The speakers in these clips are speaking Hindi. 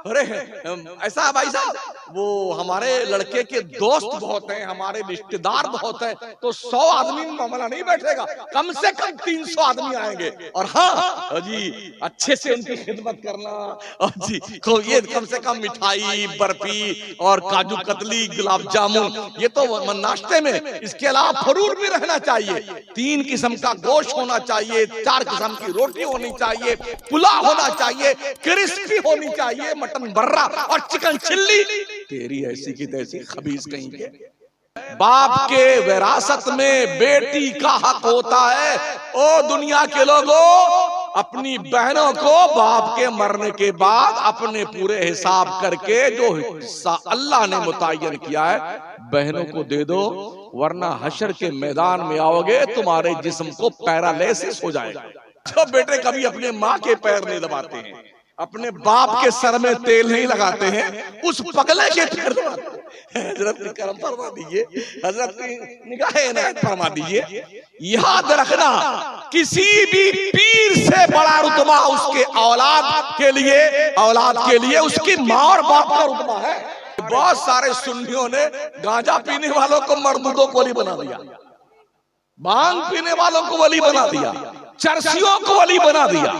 अरे ऐसा है भाई साहब, वो हमारे लड़के के दोस्त बहुत हैं, हमारे रिश्तेदार बहुत हैं, तो 100 आदमी में मामला नहीं बैठेगा, कम से कम 300 आदमी आएंगे। और हाँ जी, अच्छे से उनकी खिदमत करना। और जी तो ये कम से कम मिठाई, बर्फी और काजू कतली, गुलाब जामुन, ये तो नाश्ते में। इसके अलावा फ्रूट भी रहना चाहिए, 3 किस्म का गोश्त होना चाहिए, 4 किस्म की रोटी होनी चाहिए, पुलाव होना चाहिए, क्रिस्पी होनी चाहिए, मटन बर्रा और चिकन चिल्ली। तेरी ऐसी की तैसी खबीस कहीं के। बाप के विरासत में बेटी का हक होता है। ओ दुनिया के लोगों, अपनी बहनों को बाप के मरने के बाद अपने पूरे हिसाब करके जो हिस्सा अल्लाह ने मुतय्यन किया है, बहनों को दे दो, वरना हशर के मैदान में आओगे तुम्हारे जिस्म को पैरालिसिस हो जाएगा। जो बेटे कभी अपने माँ के पैर नहीं दबाते हैं, अपने बाप के सर में तेल नहीं लगाते हैं, उस पगले के पैर दबाते हैं। हजरत की करम फरमा दीजिए, हजरत की निगाह इनायत फरमा दीजिए। याद रखना, किसी भी पीर से बड़ा रुतबा उसके औलाद के लिए उसकी माँ और बाप का रुतबा है। बहुत सारे सुन्नियों ने गांजा पीने वालों को मर्दूदों को वली बना दिया, भांग पीने वालों को वली बना दिया, चरसियों को वली बना दिया,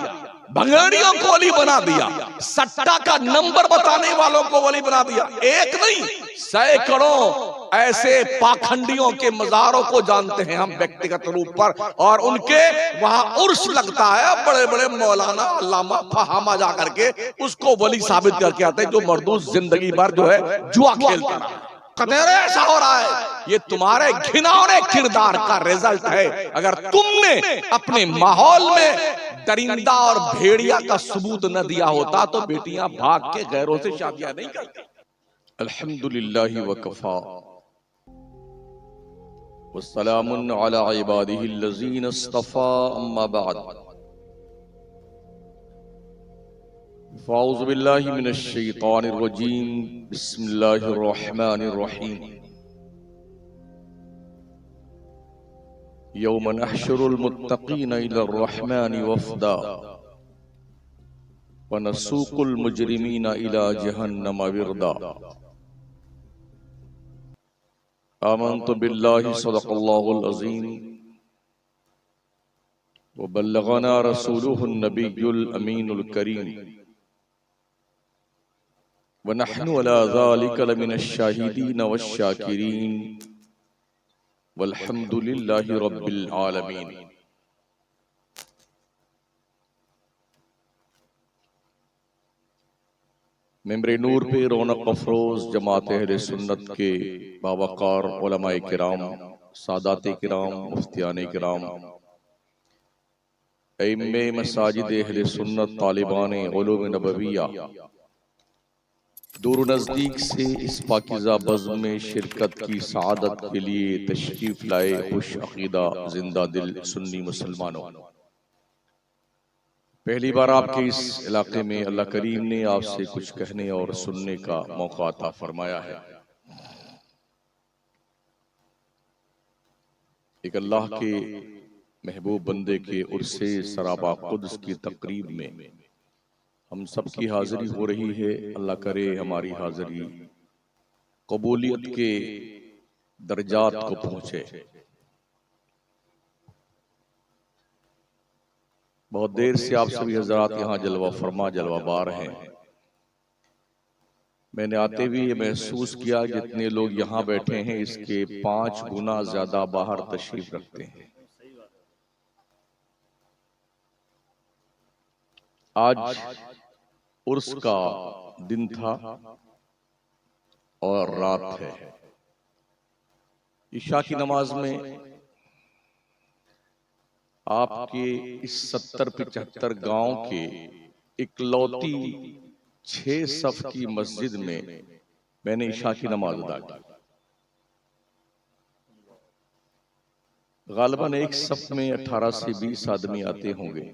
भंगड़ियों को वली बना दिया, सट्टा का नंबर बताने वालों को वली बना दिया। एक नहीं, सैकड़ों ऐसे पाखंडियों के मजारों को जानते हैं हम व्यक्तिगत रूप पर, और उनके वहां उर्स लगता है। बड़े बड़े मौलाना अल्लामा फहामा जा करके उसको वली साबित करके आते हैं, जो मर्दूद जिंदगी भर जो है जुआ खेलता रहा। कतेरे ऐसा हो रहा है, ये तुम्हारे घिनौने किरदार का रिजल्ट है। अगर तुमने अपने माहौल में दरिंदा और भेड़िया का सबूत न दिया होता तो बेटियां भाग के गैरों से शादियां नहीं करती। अल्हम्दुलिल्लाहि वकफा वस्सलामुन अला इबादिहिल्लज़ीना इस्तफ़ा, अम्मा बाद। फ़ाऊज़ु बिल्लाहि मिनश शैतानिर रजीम, बिस्मिल्लाहिर रहमानिर रहीम। यौम नहशुरुल मुत्तक़ीना इलर रहमानि वफ़दा व नसूकुल मुजरिमीना इला जहन्नम विरदा। आमन्तु बिल्लाहि सदक़ल्लाहुल अज़ीम व बल्लगना रसूलुहुन नबियुल अमीनुल करीम व नहनु अला ज़ालिका लमिनश शाहिदीन वश्शाकिरीन वल्हम्दुलिल्लाहि रब्बिल आलमीन। मेम्बरे नूर पे रौनक अफरोज जमात अहले सुन्नत के बावकार उलमाए किराम, सादाते किराम, मुफ्तियाने किराम, इम्मे मसाजिद अहले सुन्नत, तालिबान उलूम नबविया, दूर नजदीक से इस पाकिज़ा बज़्म में शिरकत की सआदत के लिए तशरीफ लाए खुश अकीदा जिंदा दिल सुन्नी मुसलमानों, पहली बार आपके इस इलाके में अल्लाह करीम ने आपसे कुछ कहने और सुनने का मौका अता फरमाया है। एक अल्लाह के महबूब बंदे के उर्से सराबा कुद्स की तकरीब में हम सब की हाजिरी हो रही है। अल्लाह करे हमारी हाजिरी कबूलियत के दर्जात को पहुंचे। बहुत देर से आप सभी हजरात यहाँ जलवा फरमा जलवा बार हैं। मैंने आते हुए ये महसूस किया जितने लोग यहाँ बैठे हैं इसके 5 गुना ज्यादा बाहर तशरीफ रखते हैं। आज उर्स का दिन था और रात है। इशा की नमाज में आपके इस 70-75 गांव के इकलौती 6 सफ की मस्जिद में मैंने इशा की नमाज अदा की। गालिबन एक सफ में 18 से 20 आदमी आते होंगे।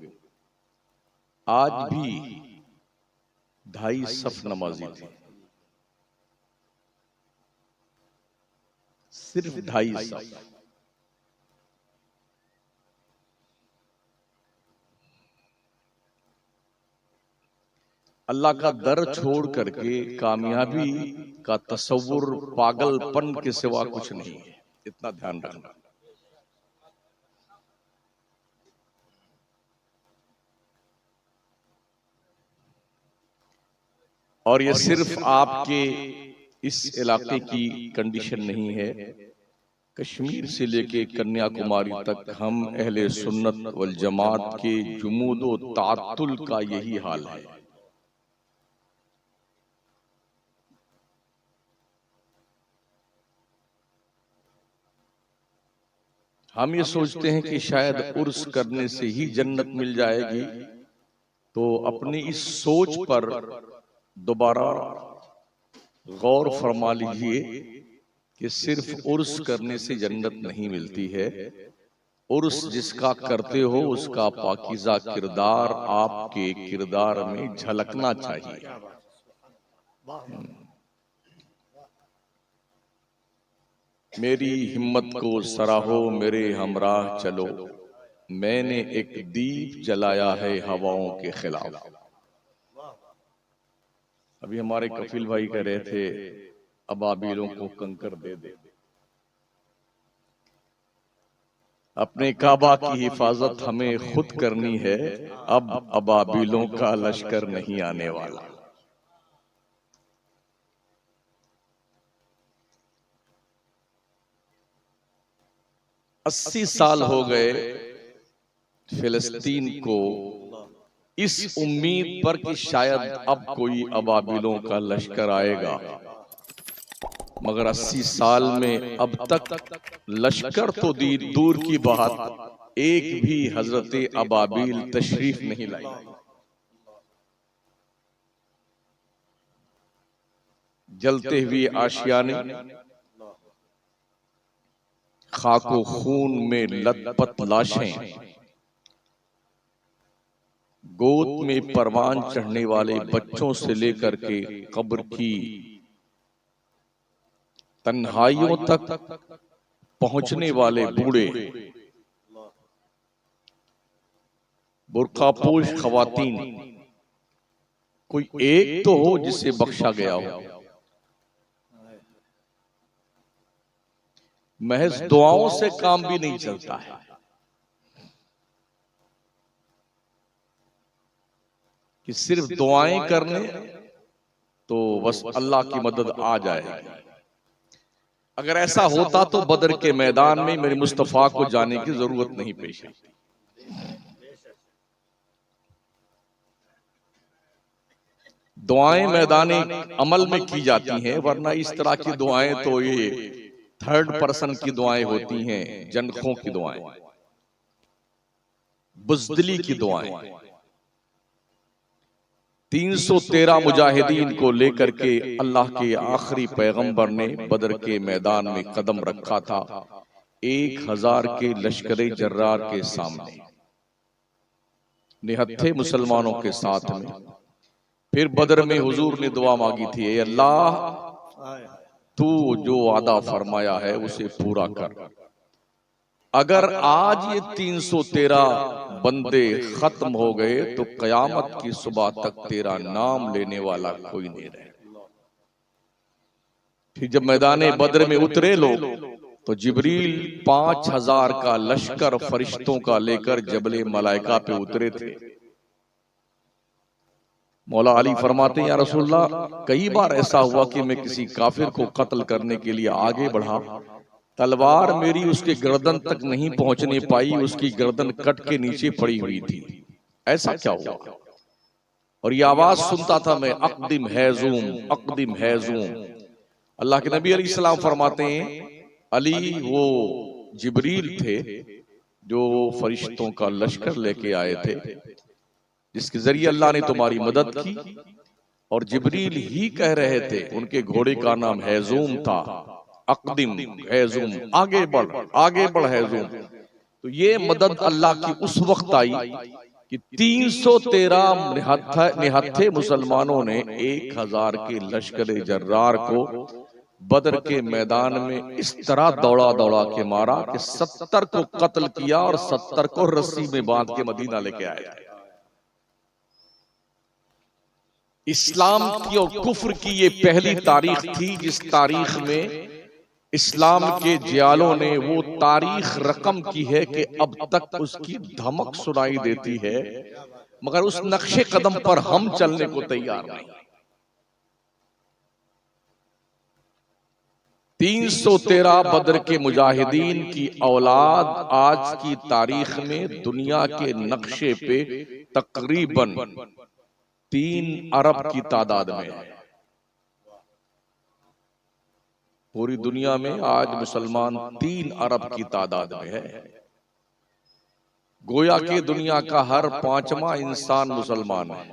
आज भी 2.5 सफ नमाजी थे, सिर्फ 2.5 सफ। अल्लाह का दर छोड़ करके कामयाबी का तसव्वुर पागलपन के सिवा कुछ नहीं है, इतना ध्यान रखना। और ये सिर्फ आपके इस इलाके की कंडीशन नहीं है, कश्मीर से लेके कन्याकुमारी तक हम अहले सुन्नत वल जमात के जुमूद व तातुल का यही हाल है। हम ये सोचते हैं कि शायद उर्स करने से ही जन्नत मिल जाएगी, तो अपनी इस सोच पर दोबारा गौर फरमा लीजिए कि सिर्फ उर्स करने से जन्नत नहीं मिलती है। उर्स जिसका करते हो उसका पाकीज़ा किरदार आपके किरदार में झलकना चाहिए। मेरी हिम्मत को सराहो मेरे हमराह चलो, मैंने एक दीप जलाया है हवाओं के खिलाफ। अभी हमारे कफिल भाई कह रहे थे अबाबीलों को कंकर दे दे। अपने काबा की हिफाजत हमें खुद करनी है, अब अबाबीलों का लश्कर नहीं आने वाला। अस्सी साल हो गए फिलिस्तीन को इस उम्मीद पर कि शायद अब कोई अबाबिलों का लश्कर आएगा, मगर 80 साल में अब तक लश्कर तो दूर की बात, एक भी हजरत अबाबिल तशरीफ नहीं लाई। जलते हुए आशियाने, खाको खून में लथपथ लाशें, गोद में परवान चढ़ने वाले बच्चों से लेकर के कब्र की तन्हाइयों तक पहुंचने वाले बूढ़े, बुर्कापोश खवातीन, कोई एक तो हो जिसे बख्शा गया हो। महज दुआओं से काम भी नहीं चलता है। कि सिर्फ दुआएं करने तो बस अल्लाह की मदद आ जाएगी। अगर ऐसा होता तो बदर के मैदान में मेरे मुस्तफा को जाने की जरूरत नहीं पेश आती। दुआएं मैदान अमल में की जाती हैं, वरना इस तरह की दुआएं तो ये थर्ड पर्सन की दुआएं होती हैं, जनखों की दुआएं, बुज़दिली की दुआएं। 313 मुजाहिदीन को लेकर के अल्लाह के आखिरी पैगंबर ने बदर के मैदान में कदम रखा था, 1000 के लश्करे जर्रार के सामने, निहत्थे मुसलमानों के साथ में। फिर बदर में हुजूर ने दुआ मांगी थी, ए अल्लाह तू जो वादा फरमाया है उसे पूरा कर। अगर आज ये 313 बंदे खत्म हो गए तो कयामत की सुबह तक तेरा नाम लेने वाला कोई नहीं रहे। फिर जब मैदाने बद्र में उतरे लोग तो जिब्रील 5000 का लश्कर फरिश्तों का लेकर जबले मलाइका पे उतरे थे। मौला अली फरमाते हैं, या रसूलल्लाह, कई बार ऐसा हुआ कि मैं किसी काफिर को कत्ल करने के लिए आगे बढ़ा, तलवार मेरी उसके गर्दन तक नहीं पहुंचने पाई, उसकी गर्दन कट के नीचे पड़ी हुई थी। ऐसा क्या हुआ? और ये आवाज सुनता था मैं, अक़दिम हैज़ूम, अक़दिम हैज़ूम। अल्लाह के नबी अलैहिस्सलाम फरमाते हैं, अली वो जिब्रील थे जो फरिश्तों का लश्कर लेके आए थे, जिसके जरिए अल्लाह ने तुम्हारी मदद की। और जिब्रील ही कह रहे थे, उनके घोड़े का नाम हैज़ूम था, अक़दिम हैज़ूम, आगे बढ़ हैज़ूम। तो ये मदद अल्लाह की उस वक्त आई कि 313 निहत्थे मुसलमानों ने 1000 के लश्कर जर्रार को बदर के मैदान में इस तरह दौड़ा दौड़ा के मारा कि 70 को कत्ल किया और 70 को रस्सी में बांध के मदीना लेके आए। इस्लाम की और कुफ्र की ये पहली तारीख थी जिस तारीख में इस्लाम के जियालों ने वो तारीख रकम की है कि अब तक उसकी धमक सुनाई देती है, मगर उस नक्शे कदम पर हम चलने को तैयार नहीं। 313 बदर के मुजाहिदीन की औलाद आज की तारीख में दुनिया के नक्शे पे तकरीबन 3 अरब की तादाद में है। पूरी दुनिया में आज मुसलमान 3 अरब की तादाद में है। गोया कि दुनिया का हर 5वां इंसान मुसलमान है।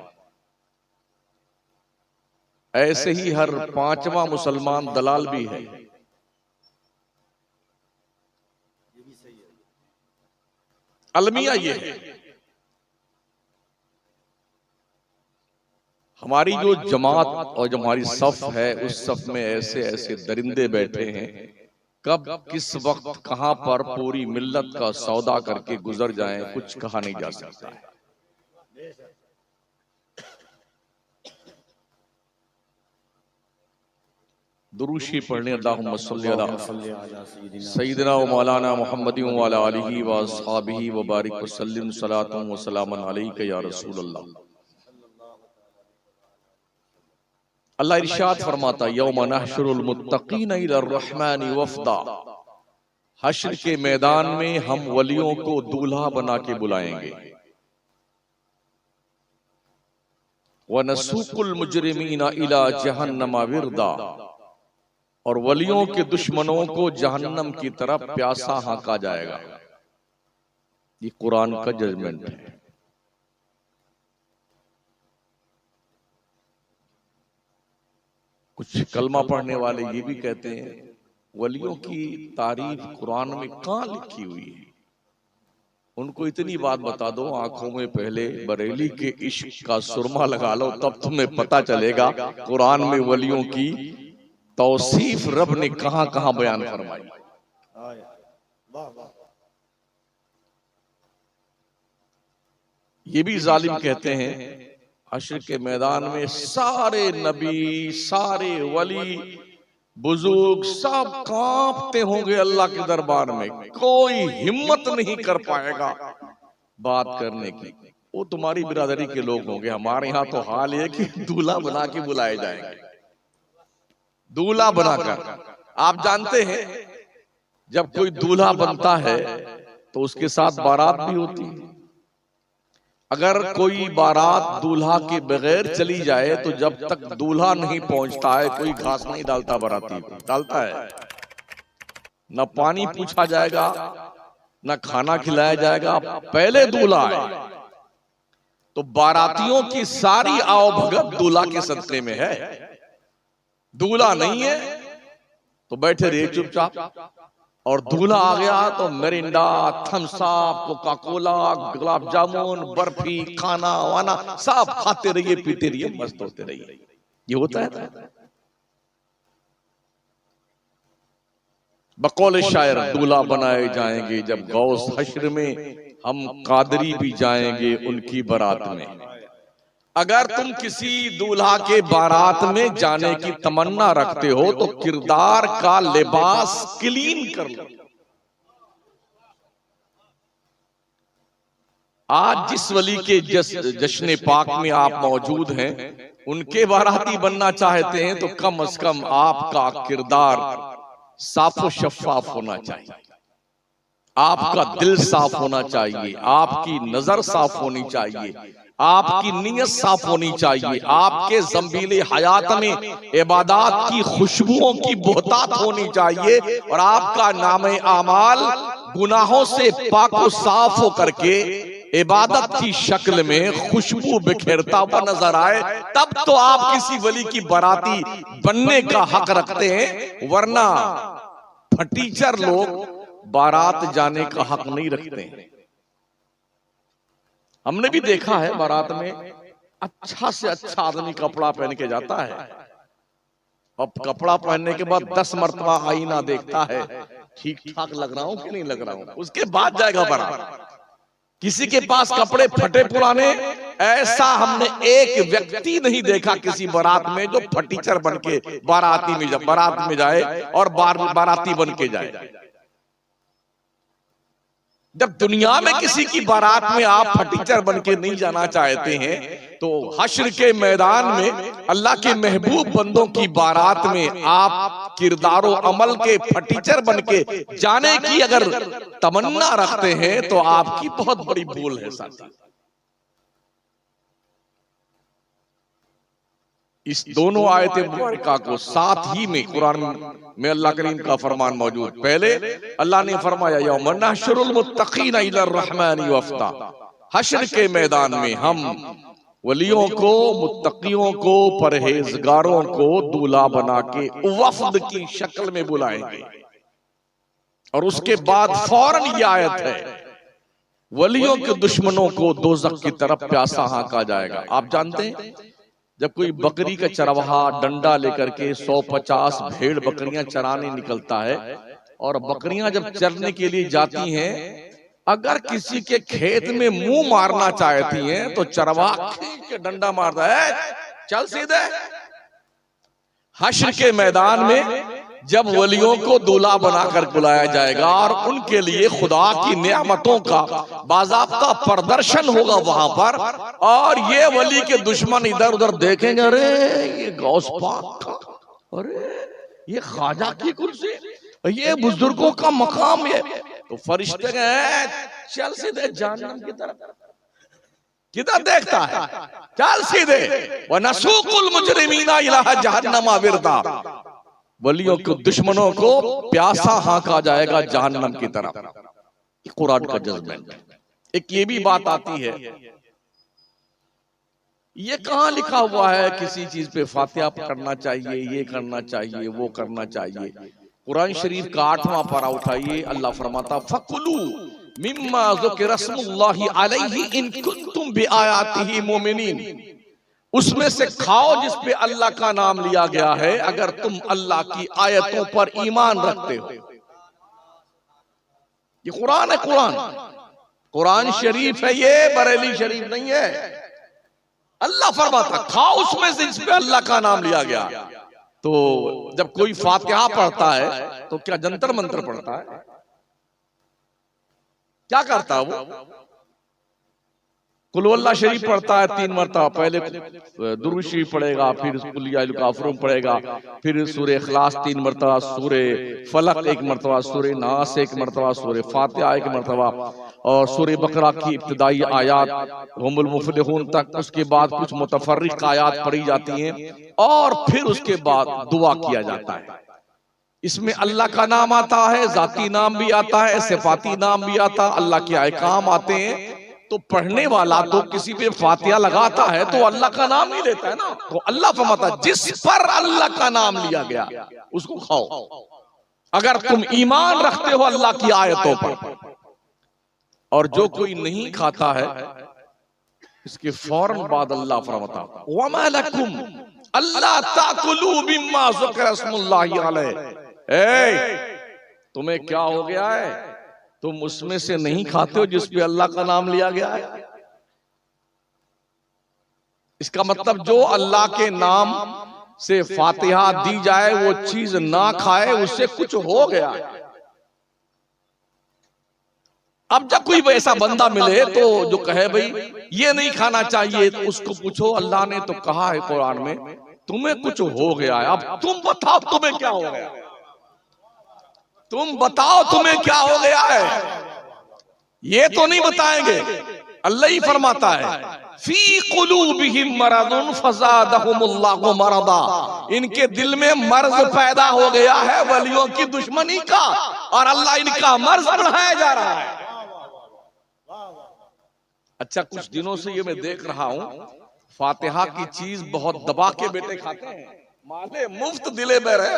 ऐसे ही हर 5वां मुसलमान दलाल भी है। अलमिया ये है। हमारी जो जमात और जो हमारी सफ है, उस सफ में ऐसे ऐसे दरिंदे बैठे हैं, कब किस वक्त कहां पर पूरी मिल्लत का सौदा करके गुजर जाएं, कुछ कहा नहीं जा सकता है। दुरूशी पढ़ने अल्लाहुम्मा सल्ली अला सय्यिदिना व मौलाना मुहम्मदिन व अला आलिहि व अस्हाबिहि व बारिक व सल्लिम सलातन व सलामन अलैका या रसूल अल्लाह। अल्लाह इरशाद फरमाता, यौम नहशुरुल मुत्तकीन इला रहमानि वफ़दा, हश्र के मैदान में हम वलियों को दूल्हा बना के बुलाएंगे। व नसूकुल मुजरिमीना इला जहन्नमा विरदा, और वलियों के दुश्मनों को जहन्नम की तरफ प्यासा हाँका जाएगा। ये कुरान का जजमेंट है। कुछ कलमा पढ़ने वाले ये भी कहते हैं वलियों की तारीफ कुरान में कहाँ लिखी हुई है। उनको इतनी बात बता दो, आंखों में पहले बरेली के इश्क का सुरमा लगा लो, तब तुम्हें पता चलेगा कुरान में वलियों की तौसीफ रब ने कहां कहां बयान फरमाई। ये भी जालिम कहते हैं हश्र के मैदान में सारे नबी, सारे वली, बुजुर्ग सब कांपते होंगे अल्लाह के दरबार में, कोई हिम्मत नहीं कर पाएगा बात करने की। वो तुम्हारी बिरादरी के लोग होंगे। हमारे यहाँ तो हाल है कि दूल्हा बना के बुलाए जाएंगे। दूल्हा बनाकर, आप जानते हैं जब कोई दूल्हा बनता है तो उसके साथ बारात भी होती है। अगर कोई बारात दूल्हा के बगैर चली जाए तो जब तक दूल्हा नहीं पहुंचता है कोई घास नहीं डालता, बाराती को डालता है। न पानी पूछा जाएगा, न खाना खिलाया जाएगा, पहले दूल्हा आए। तो बारातियों की सारी आवभगत दूल्हा के सदक़े में है। दूल्हा नहीं है तो बैठे रहिए चुपचाप, और दूल्हा आ गया तो Mirinda, Thums Up, Coca Cola, gulab jamun, barfi, खाना वाना सब खाते रहिए, पीते रहिए, मस्त होते रहिए। ये होता है। बकौल शायर दूल्हा बनाए जाएंगे जब गौस हश्र में, हम कादरी भी जाएंगे उनकी बारात में। अगर तुम किसी दूल्हा के बारात में जाने की तमन्ना रखते हो तो किरदार का लिबास क्लीन कर लो। आज जिस वली के जश्न पाक में आप मौजूद हैं, उनके बाराती बनना चाहते हैं तो कम से कम आपका किरदार साफो शफाफ होना चाहिए, आपका दिल साफ होना चाहिए, आपकी नजर साफ होनी चाहिए, आपकी नीयत साफ होनी चाहिए, आपके ज़ंबीले हयात में इबादत की खुशबुओं की बोहतात होनी चाहिए, और आपका नामे आमाल गुनाहों से पाको साफ हो करके इबादत की शक्ल में खुशबू बिखेरता हुआ नजर आए, तब तो आप किसी वली की बाराती बनने का हक रखते हैं। वरना फटीचर लोग बारात जाने का हक नहीं रखते हैं। हमने भी देखा है बारात में अच्छा से अच्छा आदमी कपड़ा पहन के जाता है, अब कपड़ा पहनने के बाद 10 मरतबा आईना देखता है, ठीक ठाक लग रहा हूं कि नहीं लग रहा हूं, उसके बाद जाएगा बारात। किसी के पास कपड़े फटे पुराने, ऐसा हमने एक व्यक्ति नहीं देखा किसी बारात में जो फटीचर बन के बारात में जाए और बाराती बन के जाए। जब दुनिया में किसी की बारात में आप फटीचर बन के नहीं जाना चाहते हैं, तो हश्र के मैदान में अल्लाह के महबूब बंदों की बारात में आप किरदारो अमल के फटीचर बन के जाने की अगर तमन्ना रखते हैं तो आपकी बहुत बड़ी भूल है साथी। इस दोनों आयते मुबारका को साथ ही में कुरान में अल्लाह करीम का फरमान मौजूद। पहले अल्लाह ने फरमाया यौम नहशुरुल मुत्तकीना इलर रहमानि वफ्दा, हश्र के मैदान में हम वलियों को, मुत्तकियों को, परहेजगारों को दूल्हा बना के वफ्द की शक्ल में बुलाएंगे। और उसके बाद फौरन ये आयत है, वलियों के दुश्मनों को दोज़ख की तरफ प्यासा हाँका जाएगा। आप जानते हैं जब कोई बकरी का चरवाहा डंडा लेकर के 150 भेड़ बकरियां चराने निकलता है, और बकरियां जब चरने के लिए जाती हैं, अगर किसी के खेत में मुंह मारना चाहती हैं तो चरवाहा खींच के डंडा मारता है, चल सीधे। हश्र के मैदान में जब वलियों को दूल्हा बनाकर बुलाया जाएगा और उनके लिए खुदा की नेमतों का बाज़ाब्ता प्रदर्शन होगा वहां पर, और ये वली के दुश्मन इधर उधर देखेंगे, अरे ये गौस पाक का, अरे ये ख्वाजा की कुर्सी, ये बुजुर्गों का मकाम है, तो फरिश्ते गए चल सीधे जहन्नम की तरफ। किधर देखता है, चल सीधे। व नसूकुल मुजरिमीना इला जहन्नम विरदा, वलियों के दुश्मनों को प्यासा हाँका जाएगा जहन्नम की तरफ। कुरान का जजमेंट। एक ये भी बात आती है, ये कहां लिखा हुआ है किसी चीज पे फातिहा करना चाहिए, ये करना चाहिए, वो करना चाहिए। कुरान शरीफ का 8वां पारा उठाइए, अल्लाह फरमाता फकुलू मिम्मा ज़ुकिर रस्मुल्लाहि अलैहि इन कुंतुम बिआयातिही मुमिनीन, उसमें से खाओ जिस पे अल्लाह का नाम लिया गया है अगर तुम अल्लाह की आयतों पर ईमान रखते हो। ये कुरान है, कुरान शरीफ है, ये बरेली शरीफ नहीं है। अल्लाह फरमाता खाओ उसमें से जिस पे अल्लाह का नाम लिया गया। तो जब कोई फातिहा पढ़ता है तो क्या जंतर मंत्र पढ़ता है? क्या करता है वो? कुल वल्लाह शरीफ पढ़ता है 3 मरतबा, पहले दुरूद शरीफ पढ़ेगा, फिर कुल या अय्युहल काफिरून पढ़ेगा, फिर सूरह इखलास 3 मरतबा, सूरह फलक 1 मरतबा, सूरह नास 1 मरतबा, सूरह फातिहा 1 मरतबा, और सूरह बकरा की इब्तिदाई आयात हुमुल मुफलिहून तक। उसके बाद कुछ मुतफर्रिक आयात पढ़ी जाती हैं और फिर उसके बाद दुआ किया जाता है। इसमें अल्लाह का नाम आता है, जाती नाम भी आता है, सिफाती नाम भी आता है, अल्लाह के अहकाम आते हैं। तो पढ़ने वाला तो किसी पे फातिहा लगाता है तो अल्लाह का नाम ही लेता है ना। तो अल्लाह फरमाता जिस पर अल्लाह का नाम लिया गया उसको खाओ, अगर तुम ईमान रखते हो अल्लाह की आयतों पर। और जो कोई नहीं खाता है, इसके फौरन बाद अल्लाह फरमाता वमा लकुम अल्ला ताकुलू मिम्मा ज़ुकिर रस्मुल्लाहि अलैहि, तुम्हें क्या हो गया है, तुम उसमें से नहीं खाते हो जिस पे अल्लाह का नाम लिया गया है। इसका मतलब जो अल्लाह के नाम से फातिहा दी जाए वो चीज ना खाए, उससे कुछ हो गया है। अब जब कोई ऐसा बंदा मिले तो जो कहे भाई ये नहीं खाना चाहिए, तो उसको पूछो अल्लाह ने तो कहा है कुरान में तुम्हें कुछ हो गया है, अब तुम बताओ तुम्हें क्या हो गया, तुम बताओ तुम्हें क्या हो गया है। ये तो नहीं बताएंगे। अल्लाह ही फरमाता है फी कुलूबिहिम मरदुन फज़ादहुमुल्लाहु मरदा, इनके दिल में मर्ज पैदा हो गया है वलियों की दुश्मनी का, और अल्लाह इनका मर्ज बढ़ाया जा रहा है। अच्छा, कुछ दिनों से ये मैं देख रहा हूं फातिहा की चीज बहुत दबा के बेटे खाते हैं, माले मुफ्त दिले में रहे।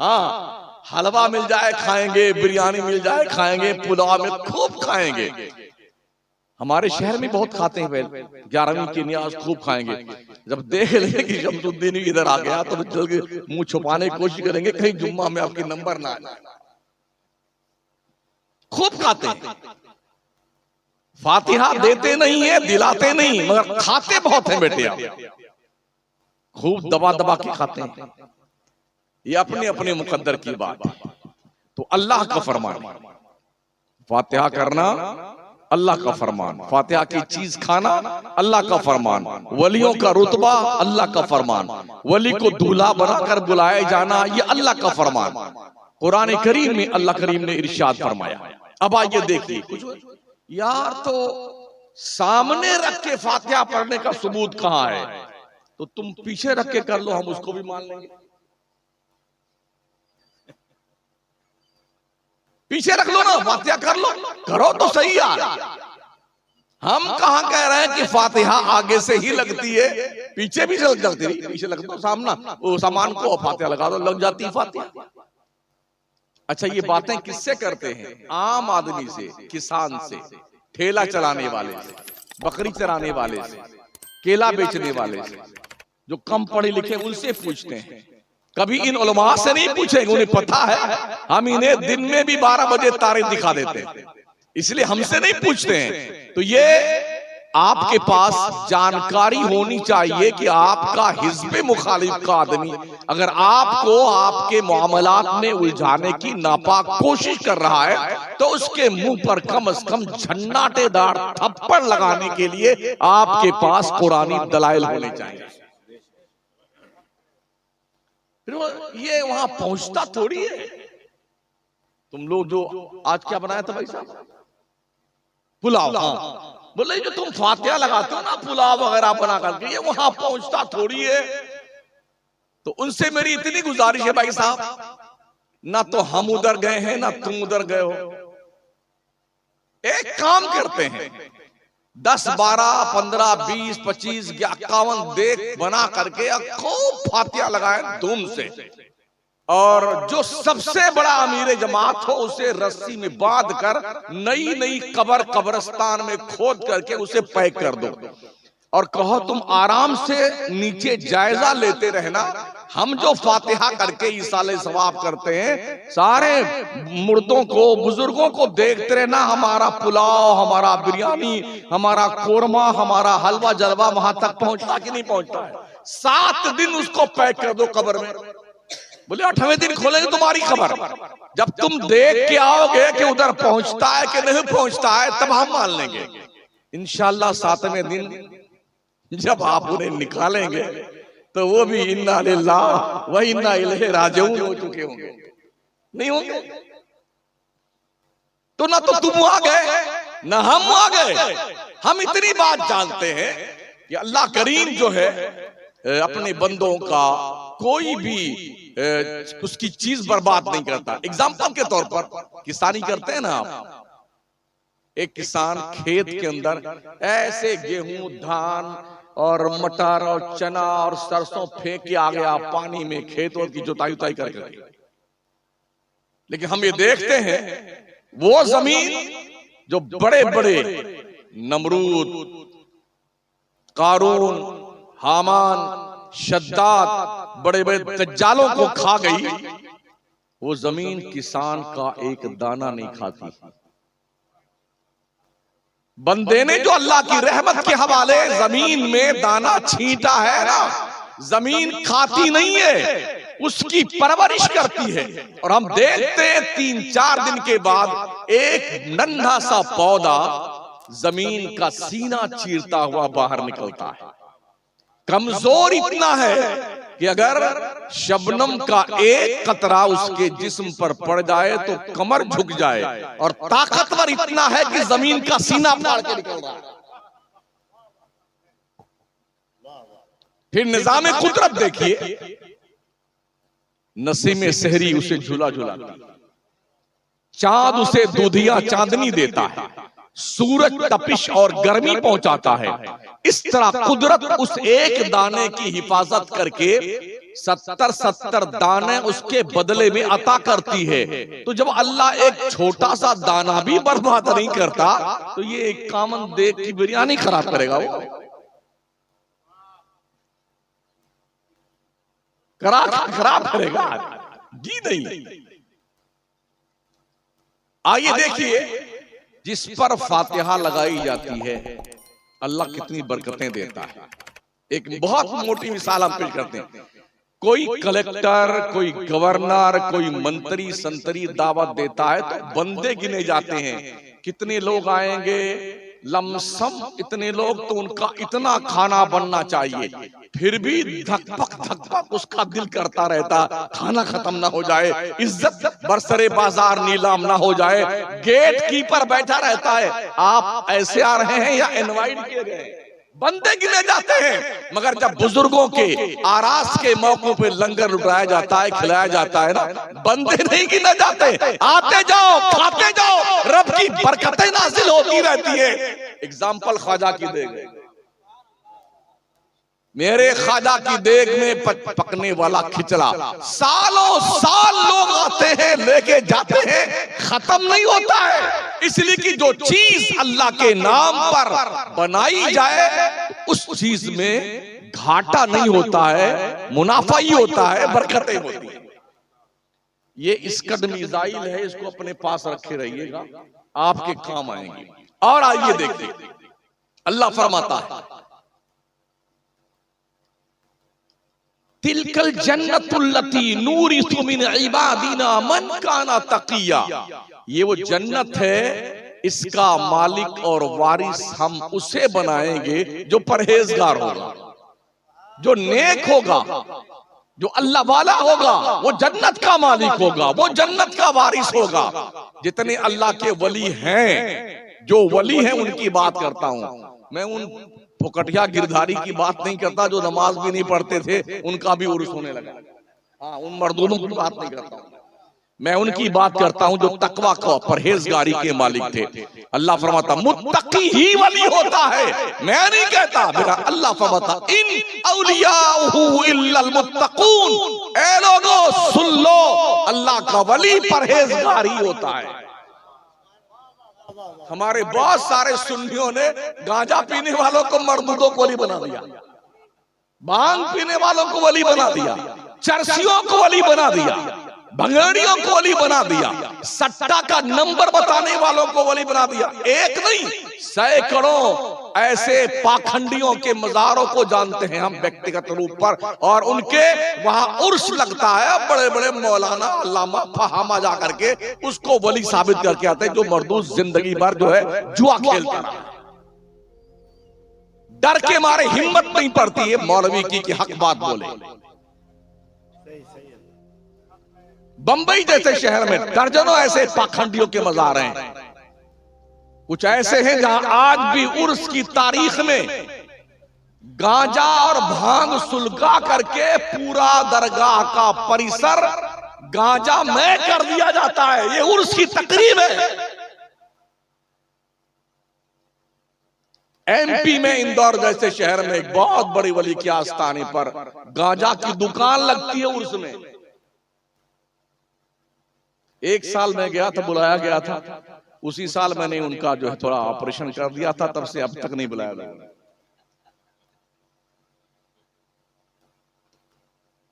हाँ, हलवा मिल जाए खाएंगे, बिरयानी मिल जाए खाएंगे, पुलाव में खूब खाएंगे। हमारे शहर में बहुत खाते हैं, 11वीं की न्याज खूब खाएंगे। जब देख लेंगे कि शमसुद्दीन इधर आ गया तो जल्दी मुंह छुपाने की कोशिश करेंगे कहीं जुम्मा में आपकी नंबर ना आए। खूब खाते हैं। फातिहा देते नहीं है, दिलाते नहीं, मगर खाते बहुत हैं बेटे आप, खूब दबा दबा के खाते हैं। ये अपने अपने मुकद्दर की बात है। तो अल्लाह का फरमान, फातिहा करना अल्लाह का फरमान, फातिहा की चीज खाना अल्लाह का फरमान, वलियों का रुतबा अल्लाह का फरमान, वली को दूल्हा बनाकर बुलाए जाना ये अल्लाह का फरमान। कुरान करीम में अल्लाह करीम ने इरशाद फरमाया। अब आइए देखिए, कुछ यार तो सामने रख के फातिहा पढ़ने का सबूत कहां है, तो तुम पीछे रख के कर लो, हम उसको भी मान लेंगे। पीछे रख लो ना, फातिहा कर लो, करो तो सही यार। हम कहां कह रहे हैं कि फातिहा आगे से ही लगती है, पीछे भी से लग जाती है। पीछे लग दो सामना, वो सामान को फातिहा लगा दो, लग जाती है फातिहा। अच्छा, ये बातें किससे करते हैं? आम आदमी से, किसान से, ठेला चलाने वाले से, बकरी चराने वाले से, केला बेचने वाले से, जो कम पढ़े लिखे उनसे पूछते हैं। कभी इन उलमा से नहीं पूछेंगे, उन्हें पता है हम इन्हें दिन में भी 12 बजे तारे दिखा देते हैं, इसलिए हमसे नहीं पूछते हैं। तो ये आपके पास जानकारी होनी चाहिए कि आपका हिज़्ब मुखालिफ का आदमी अगर आपको आपके मामलात में उलझाने की नापाक कोशिश कर रहा है, तो उसके मुंह पर कम से कम झन्नाटेदार थप्पड़ लगाने के लिए आपके पास कुरानी दलाइल होने चाहिए। ये वहां पहुंचता थोड़ी है। तुम लोग जो आज क्या बनाया था भाई साहब? पुलाव। हाँ, बोले जो तुम फातिहा लगाते हो ना पुलाव वगैरह बना करके, ये वहां पहुंचता थोड़ी है। तो उनसे मेरी इतनी गुजारिश है भाई साहब, ना तो हम उधर गए हैं ना तुम उधर गए हो। एक काम करते हैं, 10, 12, 15, 20, 25, 51 देख बना करके खूब फातिहा लगाए धूम से, और जो सबसे बड़ा अमीर जमात हो उसे रस्सी में बांध कर नई नई कब्रिस्तान में खोद करके उसे पैक कर दो, और कहो तुम आराम से नीचे जायजा लेते रहना। हम जो फातिहा करके इसाले सवाब करते हैं, सारे मुर्दों को, बुजुर्गों को देखते रहना, हमारा पुलाव, हमारा बिरयानी, हमारा कोरमा, हमारा हलवा जलवा वहां तक पहुंचता कि नहीं पहुंचता है। 7 दिन उसको पैक कर दो कब्र में। बोले 8वें दिन खोलेंगे तुम्हारी खबर। जब तुम देख के आओगे कि उधर पहुंचता है कि नहीं पहुंचता है, तब हम मान लेंगे। इंशाअल्लाह 7वें दिन जब आप उन्हें निकालेंगे तो वो भी इन्ना लिल्लाह व इन्ना इलैहि राजिऊन हो चुके होंगे, नहीं होंगे? तो ना तो तुम आ गए ना हम आ गए। हम इतनी बात जानते हैं कि अल्लाह करीम जो है अपने बंदों का कोई भी उसकी चीज बर्बाद नहीं करता। एग्जाम्पल के तौर पर किसानी करते हैं ना आप, एक किसान खेत के अंदर ऐसे गेहूं, धान और मटर और चना और सरसों फेंक के आ गया पानी में, खेत और की जुताई उताई करके। लेकिन हम ये देखते हैं वो जमीन जो बड़े बड़े नमरूद, कारून, हामान, शद्दाद, बड़े बड़े दज्जालों को खा गई, वो जमीन किसान का एक दाना नहीं खाती। बंदे ने जो अल्लाह की रहमत के हवाले जमीन में दाना छींटा है ना, जमीन खाती नहीं है, उसकी परवरिश करती है। और हम देखते हैं 3-4 दिन के बाद एक नन्हा सा पौधा जमीन का सीना चीरता हुआ बाहर निकलता है। कमजोर इतना है कि अगर शबनम का एक कतरा उसके जिस्म पर पड़ जाए तो कमर झुक जाए, और ताकतवर इतना है कि जमीन का सीना फाड़ के निकल रहा है। फिर निजाम कुदरत देखिए, नसीम सहरी उसे झूला झूलाती, चांद उसे दूधिया चांदनी देता है, सूरज तपिश और गर्मी पहुंचाता है। इस तरह कुदरत उस एक दाने की हिफाजत करके 70 दाने उसके बदले में अता करती है। तो जब अल्लाह एक छोटा सा दाना भी बर्बाद नहीं करता, तो ये एक कामन देख की बिरयानी खराब करेगा? वो खराब करेगा जी नहीं। आइए देखिए, जिस पर फातिहा लगाई जाती है अल्लाह कितनी बरकतें देता है। एक बहुत मोटी मिसाल हम पेश करते हैं। कोई कलेक्टर, कोई गवर्नर, कोई मंत्री संतरी दावत देता है तो बंदे गिने जाते हैं, कितने लोग आएंगे, लमसम इतने लोग, तो उनका इतना खाना बनना चाहिए। फिर भी धकपक उसका दिल करता रहता खाना खत्म ना हो जाए, इज्जत बरसरे बाजार नीलाम ना हो जाए। गेट कीपर बैठा रहता है, आप ऐसे आ रहे हैं या इनवाइट किए गए। बंदे गिने जाते हैं, मगर जब बुजुर्गों के आरास के मौकों पे लंगर लुटाया जाता है, खिलाया जाता है ना, बंदे नहीं गिने जाते। आते जाओ, खाते जाओ, रब की बरकतें नाजिल होती रहती है। एग्जाम्पल ख्वाजा की देग, मेरे ख्वाजा की देग में पकने वाला खिचड़ा, सालों साल लोग आते हैं, लेके जाते हैं, खत्म नहीं होता है। इसलिए कि जो चीज अल्लाह के नाम पर बनाई जाए उस चीज में घाटा नहीं होता है, मुनाफा ही होता है, बरकतें होती है। ये इसकद मिसाइल है, इसको अपने पास रखे रहिएगा, आपके काम आएंगे। और आइए देखिए, अल्लाह फरमाता है तिलकल जन्नतुल्लती नूरिसु मिन इबादिना मन काना तकिया। ये वो जन्नत है, इसका मालिक और वारिस हम उसे बनाएंगे जो परहेजगार होगा, जो नेक होगा, जो अल्लाह वाला होगा, वो जन्नत का मालिक होगा, वो जन्नत का वारिस होगा। जितने अल्लाह के वली हैं, जो वली हैं उनकी बात करता हूं मैं, उन फुकटिया गिरधारी की बात नहीं करता जो नमाज भी नहीं पढ़ते थे, उनका भी उर्स होने लगा। हाँ, उन मर्दों की बात नहीं करता हूं मैं, उनकी बात करता हूं जो तकवा का परहेजगारी के मालिक थे। अल्लाह फरमाता मुत्तकी ही वली होता है, मैं नहीं कहता। मेरा अल्लाह फरमाता इन औलियाहु इल्लल मुत्तकून। ए लोगों सुन लो, अल्लाह का वली परहेजगार ही होता है। हमारे बहुत सारे सुन्नियों ने गांजा पीने वालों को मर्दों को वली बना दिया, भांग पीने वालों को वली बना दिया, चरसियों को वली बना दिया, भंगड़ियों को वली बना दिया, सट्टा का नंबर बताने वालों को वली बना दिया। एक नहीं, सैकड़ों ऐसे पाखंडियों के मजारों को जानते हैं हम व्यक्तिगत रूप पर, और उनके वहां उर्स लगता है। बड़े बड़े मौलाना अल्लामा फहामा जा करके उसको वली साबित करके आते हैं, जो मर्दूस जिंदगी भर जो है जुआ खेलता रहा। डर के मारे हिम्मत नहीं पड़ती है मौलवी की हक बात बोले। बंबई जैसे शहर में दर्जनों ऐसे पाखंडियों के मजार हैं। कुछ ऐसे हैं जहां आज भी उर्स की तारीख में गांजा और भांग सुलगा करके पूरा दरगाह का परिसर गांजा में कर दिया जाता है। ये उर्स की तकरीब है। एमपी में इंदौर जैसे शहर में एक बहुत बड़ी वली के आस्थाने पर गांजा की दुकान लगती है उर्स में। एक साल में गया था, बुलाया गया था, उसी साल मैंने उनका जो है थोड़ा ऑपरेशन कर दिया था, तब से अब तक नहीं बुलाया गया।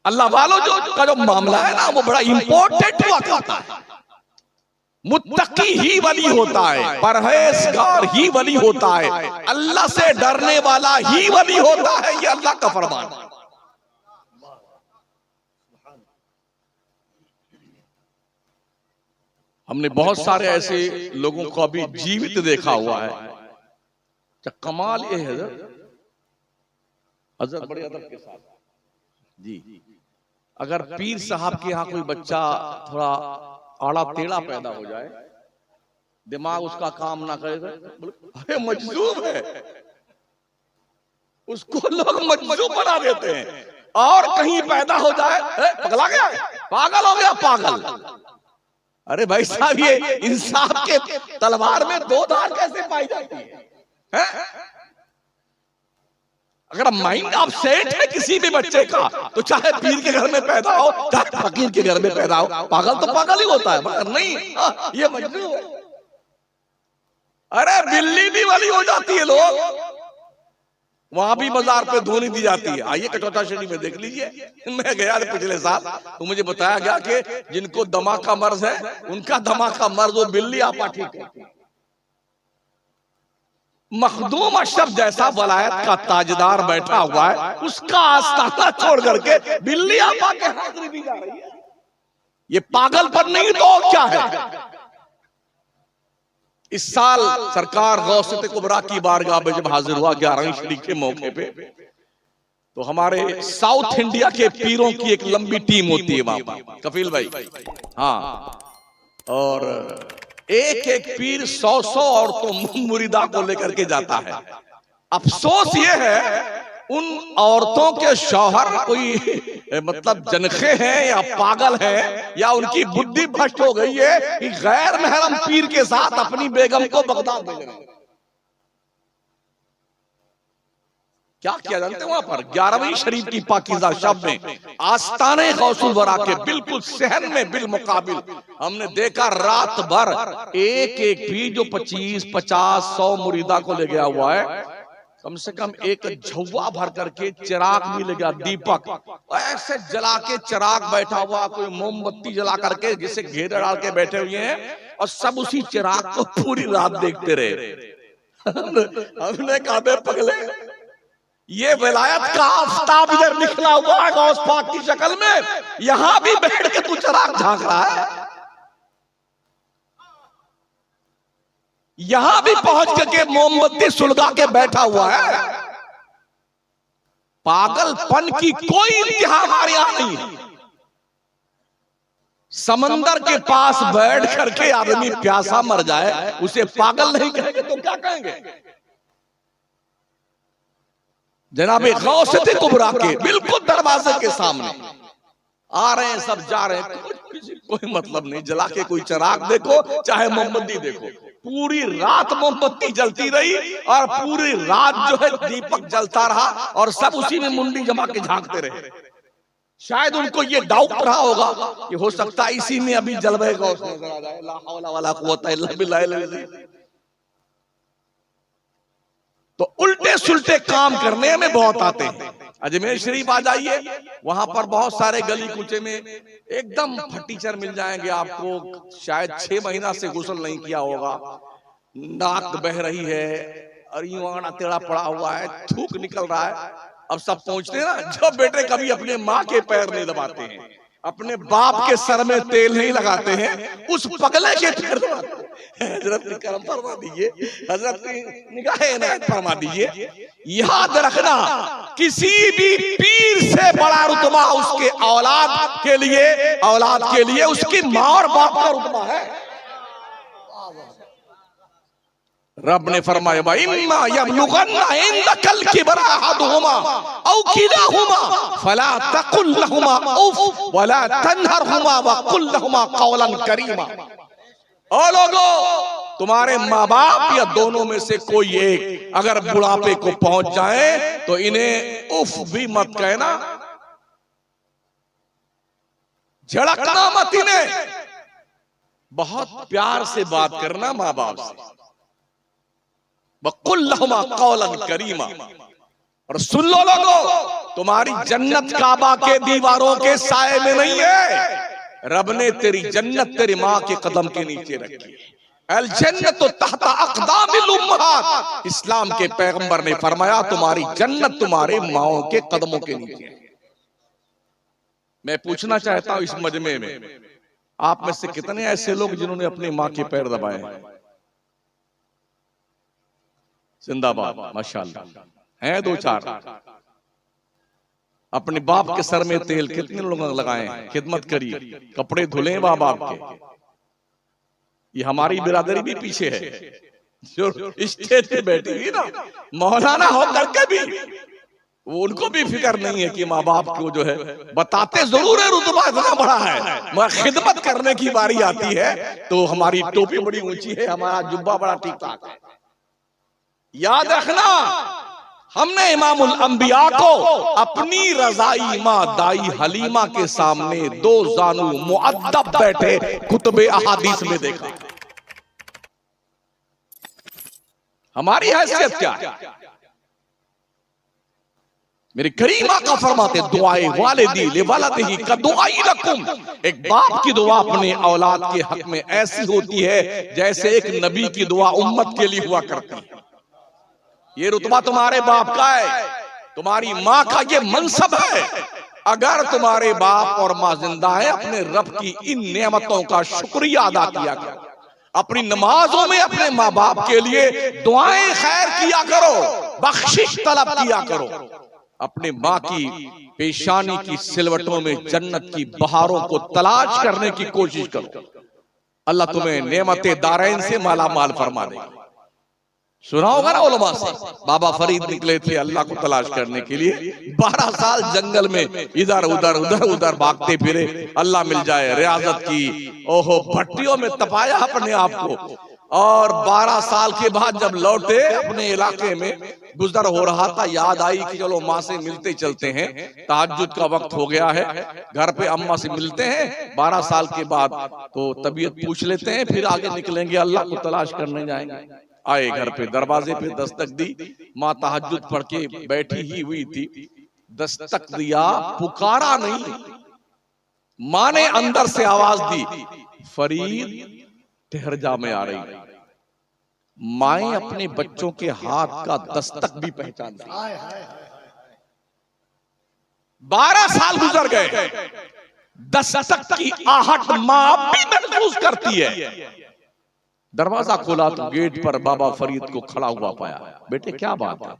अल्लाह वालों का जो मामला है ना, वो बड़ा इंपॉर्टेंट हुआ करता है। मुत्तकी ही वली होता है, परहेजगार ही वली होता है, अल्लाह से डरने वाला ही वली होता है। ये अल्लाह का फरमान है। हमने बहुत सारे ऐसे लोगों को अभी जीवित देखा हुआ है। क्या कमाल ये है हजरत, बड़े अदब के साथ जी। अगर पीर साहब के यहाँ कोई बच्चा थोड़ा आड़ा टेढ़ा पैदा हो जाए, दिमाग उसका काम ना करेगा, अरे मजलूम है, उसको लोग मजलूम बना देते हैं। और कहीं पैदा हो जाए, पगला गया, पागल हो गया, पागल। अरे भाई साहब, ये इंसाफ के तलवार में दो धार कैसे पाई जाती है? अगर माइंड अपसेट है किसी भी बच्चे का, तो चाहे पीर के घर में पैदा हो, चाहे फकीर के घर में पैदा हो, पागल तो पागल ही होता है, मगर नहीं ये मजनू है। अरे बिल्ली भी वाली हो जाती है लोग, वहां भी मजार पे धोनी दी जाती है। आइए कटौता शरीफ में देख लीजिए। मैं गया था पिछले साल, तो मुझे बताया गया कि जिनको दमा का मर्ज है, उनका दमा का मर्ज वो बिल्ली आपा ठीक है। मखदूम अशरफ जैसा वलायत का ताजदार बैठा हुआ है, उसका आस्थाना छोड़ करके बिल्ली आपा के हाजिरी दी जा रही है। ये पागलपन नहीं तो और क्या है। इस साल सरकार गौसत कुबरा की बारगाह में जब हाजिर हुआ 11वीं शरीक के मौके पे, तो हमारे साउथ इंडिया के पीरों की एक लंबी टीम होती है वहां, कफील भाई, हाँ, और एक एक पीर 100 औरतों मुरीदा को लेकर के जाता है। अफसोस ये है उन औरतों के शौहर कोई मतलब जनखे हैं या पागल हैं या उनकी बुद्धि भ्रष्ट हो गई है कि गैर महरम पीर के साथ अपनी बेगम को बगदाद भेज रहे हैं। क्या किया जानते हैं वहां पर 11वीं शरीफ की पाकीज़ा शब में आस्ताने गौसुल वरा के बिल्कुल सहन में बिल मुकाबिल हमने देखा रात भर एक एक पीर जो 25, 50, 100 मुरीदा को ले गया हुआ है, कम से कम एक झुआ भर करके चिराग भी ले गया, दीपक ऐसे जला के चिराग बैठा हुआ, कोई मोमबत्ती जला करके जिसे घेरे डाल के बैठे हुए हैं, और सब उसी चिराग को पूरी रात देखते रहे। हमने कहा बे पगले, ये विलायत का आफताब इधर निकला हुआ है गौस पाक की शक्ल में, यहां भी बैठ के तू चिराग झांक रहा है, यहां भी पहुंच करके मोमबत्ती सुलगा के बैठा हुआ है। पागलपन की कोई इंतहा हमारे यहां नहीं है। समंदर के पास बैठ करके आदमी प्यासा मर जाए, उसे पागल नहीं कहेंगे तो क्या कहेंगे। जनाबे गौसत कुबरा के बिल्कुल दरवाजे के सामने आ रहे हैं, सब जा रहे हैं, कोई मतलब नहीं, जला के कोई चिराग देखो चाहे मोमबत्ती देखो, पूरी रात मोमबत्ती जलती रही और पूरी रात जो है दीपक जलता रहा और सब उसी में मुंडी जमा के झांकते रहे। शायद उनको ये डाउट रहा होगा कि हो सकता है इसी में अभी जलवे गौस नजर आ जाए। ला हौला वला कुव्वता इल्ला बिल्लाह। तो उल्टे सुलटे काम करने में बहुत आते हैं। अजमेर शरीफ आ जाइए, वहां पर बहुत सारे गली कूचे में एकदम फटीचर मिल जाएंगे आपको, शायद 6 महीना से गुस्ल नहीं किया होगा, नाक बह रही है और यूं आना टेढ़ा पड़ा हुआ है, थूक निकल रहा है। अब सब पहुंचते हैं ना, जब बेटे कभी अपने माँ के पैर नहीं दबाते हैं, अपने बाप के सर में तेल नहीं लगाते हैं, उस पगले के पैर दबाते हैं। हजरत करम फरमा दीजिए, हजरत निगाह इनायत फरमा दीजिए। याद रखना, किसी भी पीर से बड़ा रुतबा उसके औलाद के लिए उसकी माँ और बाप का रुतबा है। रब ने फरमाया इम्मा यबलुगन्ना इंदकल किबरा अहदुहुमा औ किलाहुमा फला तकुल लहुमा उफ वला तनहरहुमा वकुल लहुमा कौलन करीमा। ओ लोगों, तुम्हारे माँ बाप या दोनों में से कोई एक अगर बुढ़ापे को पहुंच जाए तो इन्हें उफ भी मत कहना, झड़कना मत इन्हें, बहुत प्यार से बात करना माँ बाप से। वकुल लहुमा कौलन करीमा। और सुन लो लोगों, तुम्हारी जन्नत काबा के दीवारों के साए में नहीं है, रब ने तेरी जन्नत तेरी माँ के कदम के नीचे रखी है। अल जन्नतु तहता अक़दामिल उम्महात, इस्लाम के पैगंबर ने फरमाया तुम्हारी जन्नत तुम्हारे माओ के कदमों के नीचे है। मैं पूछना चाहता हूं इस मजमे में आप में से कितने ऐसे लोग जिन्होंने अपनी माँ के पैर दबाए हैं? जिंदाबाद, माशाअल्लाह हैं 2-4। अपने बाप के सर में तेल कितने लोग लगाए, खिदमत करी, कपड़े धुले माँ बाप के। ये हमारी बिरादरी भी पीछे है, जो स्टेज पे बैठी हुई ना मौलाना हो करके भी उनको भी फिक्र नहीं है कि माँ बाप को जो है बताते जरूर है रुतबा इतना बड़ा है, मगर खिदमत करने की बारी आती है तो हमारी टोपी बड़ी ऊंची है, हमारा जुब्बा बड़ा ठीक ठाक है। याद रखना, हमने इमामुल अंबिया को अपनी रजाई माँ दाई हलीमा के सामने 2 जानू मुअद्दब बैठे कुतुबे अहादीस में देखा। हमारी हैसियत क्या है? मेरे करीमा का फरमाते दुआए वालिदी लिवलदिही का दुआई लकुम। एक बाप की दुआ अपने औलाद के हक में ऐसी होती है जैसे एक नबी की दुआ उम्मत के लिए हुआ करती है। ये रुतबा तुम्हारे बाप का है, तुम्हारी माँ का ये मनसब है। अगर तुम्हारे बाप और माँ जिंदा है, अपने रब की इन नेमतों का शुक्रिया अदा किया करो। अपनी नमाजों में अपने माँ बाप के लिए दुआएं खैर किया करो, बख्शिश तलब किया करो। अपने माँ की पेशानी की सिलवटों में जन्नत की बहारों को तलाश करने की कोशिश करो। अल्लाह तुम्हें नेमते दारैन से माला माल फरमा देगा। सुना होगा ना उलमा से, बाबा फरीद निकले थे अल्लाह को तलाश करने के लिए, 12 साल जंगल में इधर उधर उधर उधर भागते फिरे, अल्लाह मिल जाए, रियाजत की, ओहो भट्टियों में तपाया अपने आप को। और 12 साल के बाद जब लौटे अपने इलाके में, गुजर हो रहा था, याद आई कि चलो माँ से मिलते चलते हैं, तहज्जुद का वक्त हो गया है, घर पे अम्मा से मिलते हैं 12 साल के बाद, तो तबीयत पूछ लेते हैं, फिर आगे निकलेंगे, अल्लाह को तलाश करने जाएंगे। आए घर पे, दरवाजे पे दस्तक दी, माँ तहज्जुद पढ़ के बैठी ही हुई थी, दस्तक दिया, पुकारा नहीं, माँ ने अंदर से आवाज दी, फरीद ठहर जा, मैं आ रही। माएं अपने बच्चों के हाथ का दस्तक भी पहचानती। 12 साल गुजर गए, दस्तक की आहट माँ भी महसूस करती है। दरवाजा खोला तो गेट पर बाबा फरीद को खड़ा हुआ पाया। बेटे क्या बात है,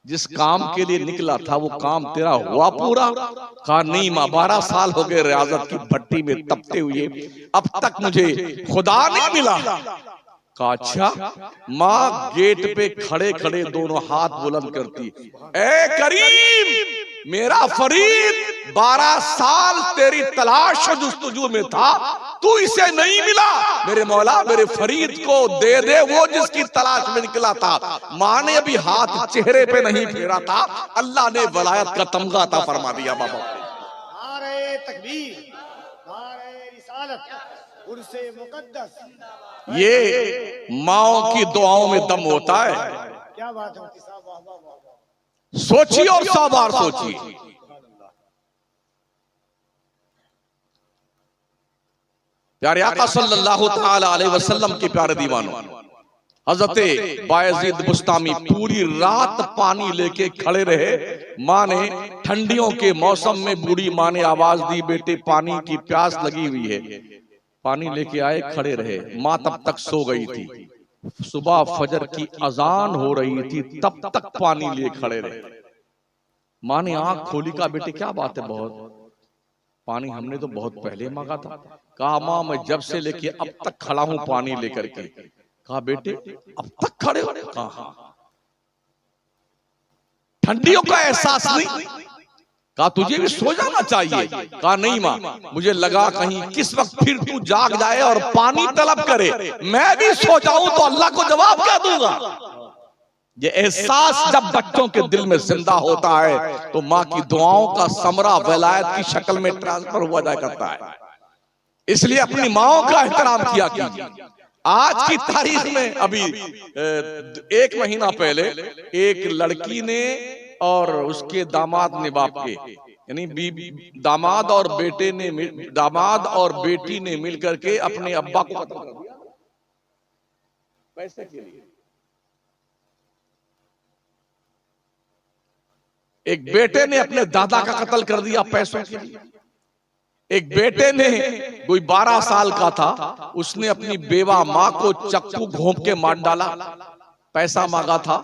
जिस काम के लिए निकला था वो काम तेरा हुआ पूरा? कहा नहीं माँ, 12 साल हो गए रियाजत की भट्टी में तपते हुए, अब तक मुझे खुदा नहीं मिला। कहा अच्छा? माँ गेट पे खड़े खड़े दोनों हाथ बुलंद करती, ए करीम, मेरा फरीद 12 साल तेरी तलाश जुस्तजू में था, तू इसे नहीं मिला, मेरे मौला मेरे फरीद को दे दे, वो जिसकी तलाश में निकला था। माँ ने अभी हाथ चेहरे पे नहीं फेरा था, अल्लाह ने वलायत का तमगा अता फरमा दिया। बाबा नारे तकबीर, नारे रिसालत, उर्से मुकद्दस। ये माओ की दुआओं में दम होता है। क्या बात होती साहब, वाह वाह वाह। सोचिए और 100 बार सोचिए। प्यारे आका सल्लल्लाहु ताला अलैहि वसल्लम के प्यारे दीवानों, हजरत बायजीद बुस्तामी पूरी रात पानी लेके खड़े रहे। माँ ने ठंडियों के मौसम में, बूढ़ी माँ ने आवाज दी, बेटे पानी की प्यास लगी हुई है। पानी लेके आए, खड़े रहे। माँ तब तक सो गई थी, सुबह फजर की अजान हो रही थी, तब तक पानी लिए खड़े रहे। माँ ने आंख खोली, कहा बेटे क्या बात है, बहुत पानी हमने तो बहुत पहले मांगा था। कहा माँ मैं जब से लेके अब तक खड़ा हूं पानी लेकर के। कहा बेटे अब तक खड़े हो? कहा ठंडियों का एहसास नहीं? कहा तुझे भी सो जाना चाहिए। कहा नहीं माँ, मुझे लगा कहीं किस वक्त फिर तू जाग जाए और पानी तलब करे, मैं भी सो जाऊं तो अल्लाह को जवाब क्या दूंगा। ये एहसास जब बच्चों के दिल में जिंदा होता है तो माँ की दुआओं का समरा वलायत की शक्ल में ट्रांसफर हुआ जाया करता है। इसलिए अपनी माओ का एहतराम किया कीजिए। आज की तारीख में अभी 1 महीना पहले एक लड़की ने और उसके दामाद ने, बाप के यानी दामाद और बेटे ने, दामाद और बेटी ने मिलकर के अपने अब्बा को कत्ल कर दिया पैसे के लिए। एक बेटे ने अपने दादा का कत्ल कर दिया पैसों के लिए। एक बेटे ने, कोई 12 साल का था, उसने अपनी बेवा माँ को चक्कू घोंप के मार डाला। पैसा मांगा था,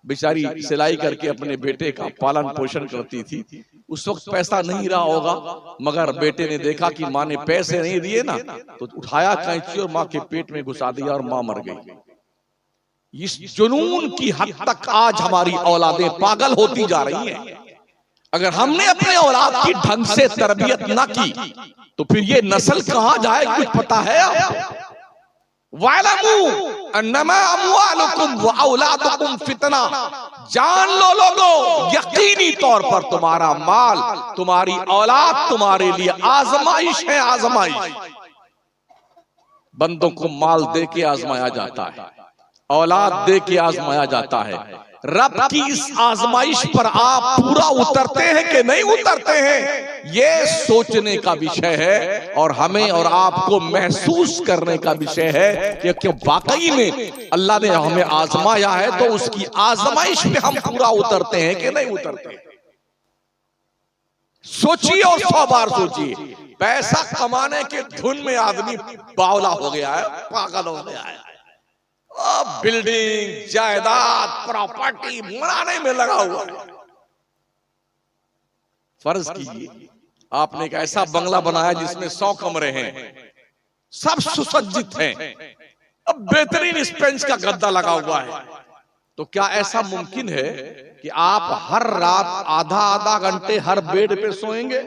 बेचारी सिलाई करके अपने बेटे का पालन पोषण करती थी। उस वक्त पैसा नहीं रहा होगा, मगर बेटे ने देखा कि माँ ने पैसे नहीं दिए ना, तो उठाया कैंची और माँ के पेट में घुसा दिया और माँ मर गई। इस जुनून की हद तक आज हमारी औलादें पागल होती जा रही हैं। अगर हमने अपने औलाद की ढंग से तरबियत न की तो फिर ये नस्ल कहां जाए, कुछ पता है आपको? वालमू अन्नमा अमवालुकुम व औलादुकुम फितना, जान लो लोगों, यकीनी तौर पर तुम्हारा माल, तुम्हारी औलाद तुम्हारे लिए आजमाइश है, आजमाइश। बंदों को माल दे के आजमाया जाता है, औलाद दे के आजमाया जाता है, रब की इस आजमाइश पर आप पूरा उतरते हैं कि नहीं उतरते हैं, ये सोचने का विषय है और हमें और आपको महसूस करने का विषय है कि क्यों वाकई में अल्लाह ने हमें आजमाया है तो उसकी आजमाइश में हम पूरा उतरते हैं कि नहीं उतरते। सोचिए और 100 बार सोचिए। पैसा कमाने के धुन में आदमी बावला हो गया है, पागल हो गया है, बिल्डिंग जायदाद प्रॉपर्टी बनाने में लगा हुआ है। फर्ज कीजिए आपने एक ऐसा बंगला बनाया जिसमें 100 कमरे हैं, सब सुसज्जित हैं, अब बेहतरीन स्पेंस का गद्दा लगा हुआ है, तो क्या ऐसा मुमकिन है कि आप हर रात आधा आधा घंटे हर बेड पे सोएंगे?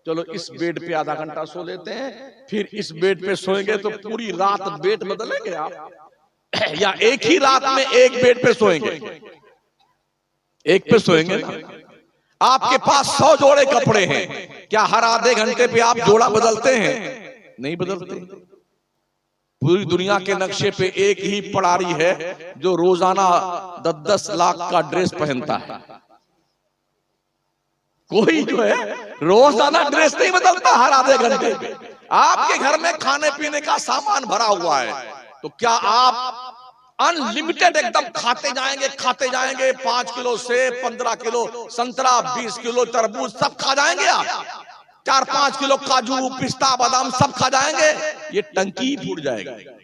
चलो इस बेड पे आधा घंटा सो लेते हैं, फिर इस बेड पे सोएंगे तो पूरी रात बेड बदलेंगे आप, या एक ही रात में एक बेड पे सोएंगे? एक पे सोएंगे ना। आपके पास 100 जोड़े कपड़े हैं, क्या हर आधे घंटे पे आप जोड़ा बदलते हैं? नहीं बदलते। पूरी दुनिया के नक्शे पे एक ही पड़ारी है जो रोजाना 10-10 लाख का ड्रेस पहनता है। कोई जो है रोजाना ड्रेस नहीं बदलता हर आधे घंटे पे। आपके घर में खाने पीने का सामान भरा हुआ है, तो क्या आप अनलिमिटेड एकदम खाते जाएंगे 5 किलो सेब, 15 किलो संतरा, 20 किलो तरबूज सब खा जाएंगे आप? 4-5 किलो काजू पिस्ता बादाम सब खा जाएंगे? ये टंकी फूट जाएगी।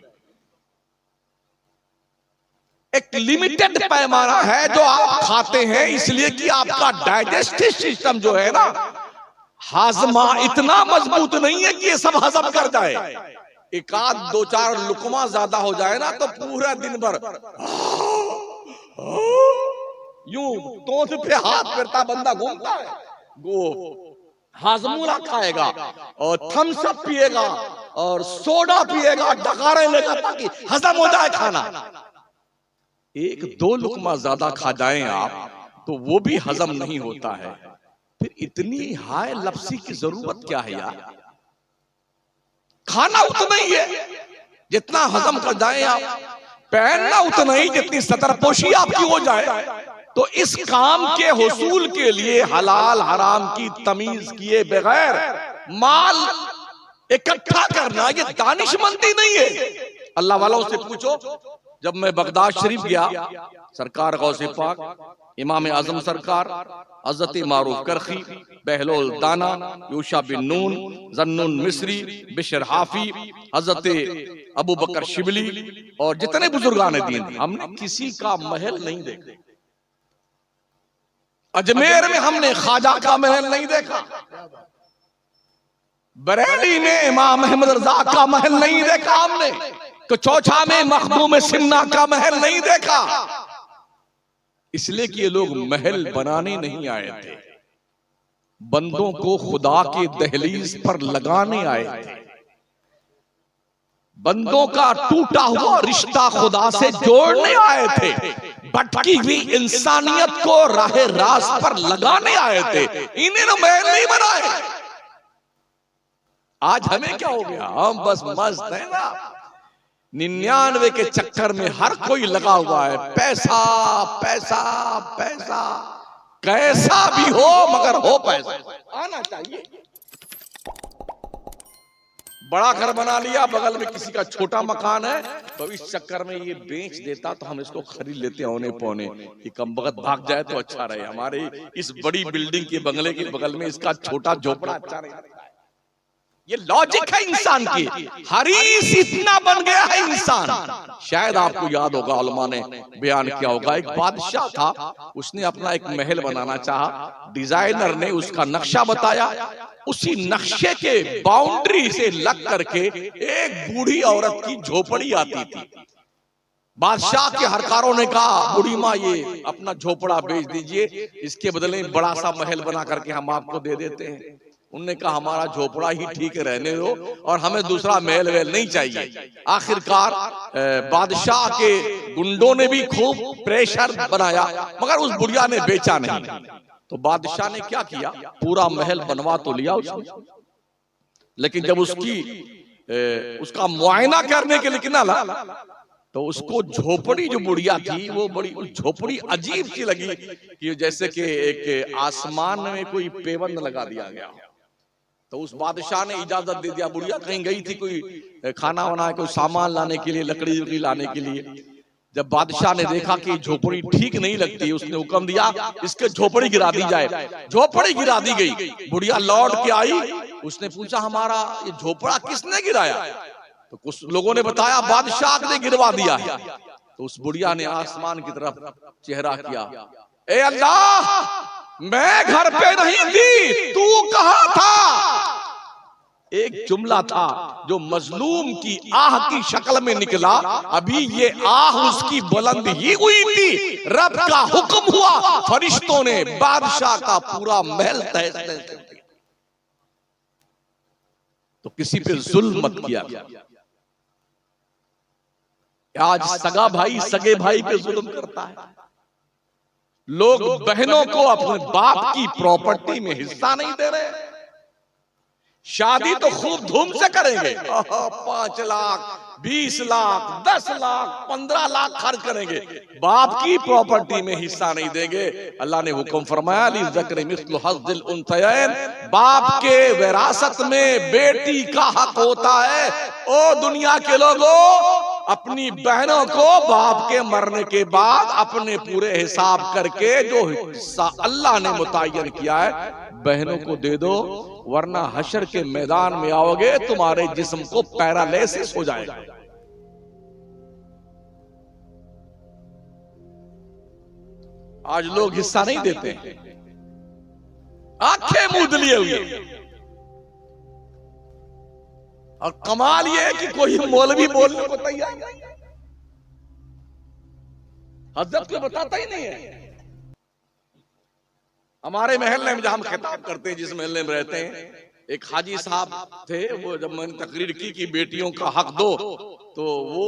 एक लिमिटेड पैमाना है जो आप खाते हैं, इसलिए कि आपका डाइजेस्टिव सिस्टम जो है ना, हाजमा इतना मजबूत नहीं है कि ये सब हजम कर जाए। एक आध 2-4 लुकमा ज्यादा हो जाए ना तो पूरा दिन भर यूं तोंद पे हाथ फेरता बंदा घूमता है। वो हाजमूला खाएगा और थम्स अप पिएगा और सोडा पिएगा, डकारे लेगा ताकि हजम हो जाए खाना। 1-2 लुकमा ज्यादा खा जाएं आप तो वो भी हजम नहीं होता है। फिर इतनी हाय लपसी की जरूरत क्या है यार? खाना उतना ही है जितना हजम कर जाए आप, पहनना उतना ही जितनी सतरपोशी आपकी हो जाए। तो इस काम के हुसूल के लिए हलाल हराम की तमीज किए बगैर माल इकट्ठा करना ये दानिशमंदी नहीं है। अल्लाह वालों से पूछो, जब मैं बगदाद शरीफ गया, सरकार गौसे पाक, इमाम आजम सरकार, हजरत मारूफ करखी, बहलोल दाना, यूशा बिन नून, जन्नुन मिस्री, बिशर हाफी, हजरत अबू बकर शिबली और जितने बुजुर्गान दीन, हमने किसी का महल नहीं देखा। अजमेर में हमने ख्वाजा का महल नहीं देखा, बरेली में इमाम अहमद रजा का महल नहीं देखा हमने, तो चौछा में मखदूम सिन्ना का महल नहीं देखा। इसलिए कि ये लोग महल बनाने नहीं आए थे, बंदों को खुदा के दहलीज पर लगाने आए थे। बंदों का टूटा हुआ रिश्ता खुदा से जोड़ने आए थे, भटकी हुई इंसानियत को राहे रास पर लगाने आए थे। इन्हें महल नहीं बनाए। आज हमें क्या हो गया? हम बस मस्त है ना, 99 के चक्कर में हर कोई लगा हुआ है। पैसा पैसा पैसा, कैसा भी हो मगर हो पैसा आना चाहिए। बड़ा घर बना लिया, बगल में किसी का छोटा मकान है, तो इस चक्कर में ये बेच देता तो हम इसको खरीद लेते औने पौने कि कम वक्त भाग जाए तो अच्छा रहे। हमारे इस बड़ी बिल्डिंग के बंगले के बगल में इसका छोटा झोपड़ा अच्छा नहीं लगता है। ये लॉजिक है इंसान की। हरीस इतना बन गया है इंसान। शायद आपको याद होगा, उलमा ने बयान किया होगा, एक बादशाह था, उसने अपना एक महल बनाना चाहा, डिजाइनर ने उसका नक्शा बताया, उसी नक्शे के बाउंड्री से लग करके एक बूढ़ी औरत की झोपड़ी आती थी। बादशाह के हरकारों ने कहा, बूढ़ी माँ ये अपना झोपड़ा बेच दीजिए, इसके बदले बड़ा सा महल बना करके हम आपको दे देते हैं। उनने कहा हमारा झोपड़ा ही ठीक रहने दो और हमें दूसरा महल वहल नहीं चाहिए। आखिरकार बादशाह के गुंडों ने भी खूब प्रेशर बनाया, मगर उस बुढ़िया ने बेचा नहीं। तो बादशाह ने क्या किया, पूरा महल बनवा तो लिया उसने, लेकिन जब उसका मुआयना करने के लिए निकला तो उसको झोपड़ी जो बुढ़िया थी वो बड़ी झोपड़ी अजीब सी लगी कि जैसे कि एक आसमान में कोई पेबंद लगा दिया गया। तो उस बादशाह ने इजाजत दे दिया। बुढ़िया कहीं गई थी कोई खाना वाना कोई सामान लाने के लिए, लकड़ी वकड़ी लाने के लिए। जब बादशाह ने देखा कि झोपड़ी ठीक नहीं लगती, उसने हुक्म दिया इसके झोपड़ी गिरा दी जाए। झोपड़ी गिरा दी गई। बुढ़िया लौट के आई, उसने पूछा हमारा ये झोपड़ा किसने गिराया? तो कुछ लोगों ने बताया बादशाह ने गिरवा दिया है। तो उस बुढ़िया ने आसमान की तरफ चेहरा किया, ए अल्लाह मैं घर पे नहीं थी, तू कहां था? एक जुमला था जो मजलूम की आह की शक्ल में निकला। अभी ये आह उसकी बुलंद ही हुई थी, रब का हुक्म हुआ, फरिश्तों ने बादशाह का पूरा महल तहस नहस कर दिया। तो किसी पे जुल्म मत किया। आज सगा भाई सगे भाई पे जुल्म करता है। लोग बहनों को अपने बाप की प्रॉपर्टी में हिस्सा नहीं दे रहे। शादी तो खूब धूम से करेंगे, 5 लाख 20 लाख 10 लाख 15 लाख खर्च करेंगे, बाप की प्रॉपर्टी में हिस्सा नहीं देंगे। अल्लाह ने हुक्म फरमाया ली ज़क्र मिस्लु हज़्ज़िल उन्सयैन, बाप के विरासत में बेटी का हक होता है। ओ दुनिया के लोगों, अपनी बहनों को बाप के मरने के बाद अपने पूरे हिसाब करके जो हिस्सा अल्लाह ने मुतय्यन किया है बहनों को दे दो, वरना हशर के मैदान में आओगे तुम्हारे जिस्म को पैरालिसिस हो जाएगा। आज लोग हिस्सा नहीं देते हैं, आंखें मूंद लिए हुए। और कमाल ये है कि कोई मौलवी बोलने को तैयार नहीं, हजरत को बताता ही नहीं है। हमारे महल्ले में जहां हम खिताब करते हैं, जिस महल्ले में रहते हैं, एक हाजी साहब थे। वो जब मैंने तकरीर की कि बेटियों का हक दो, तो वो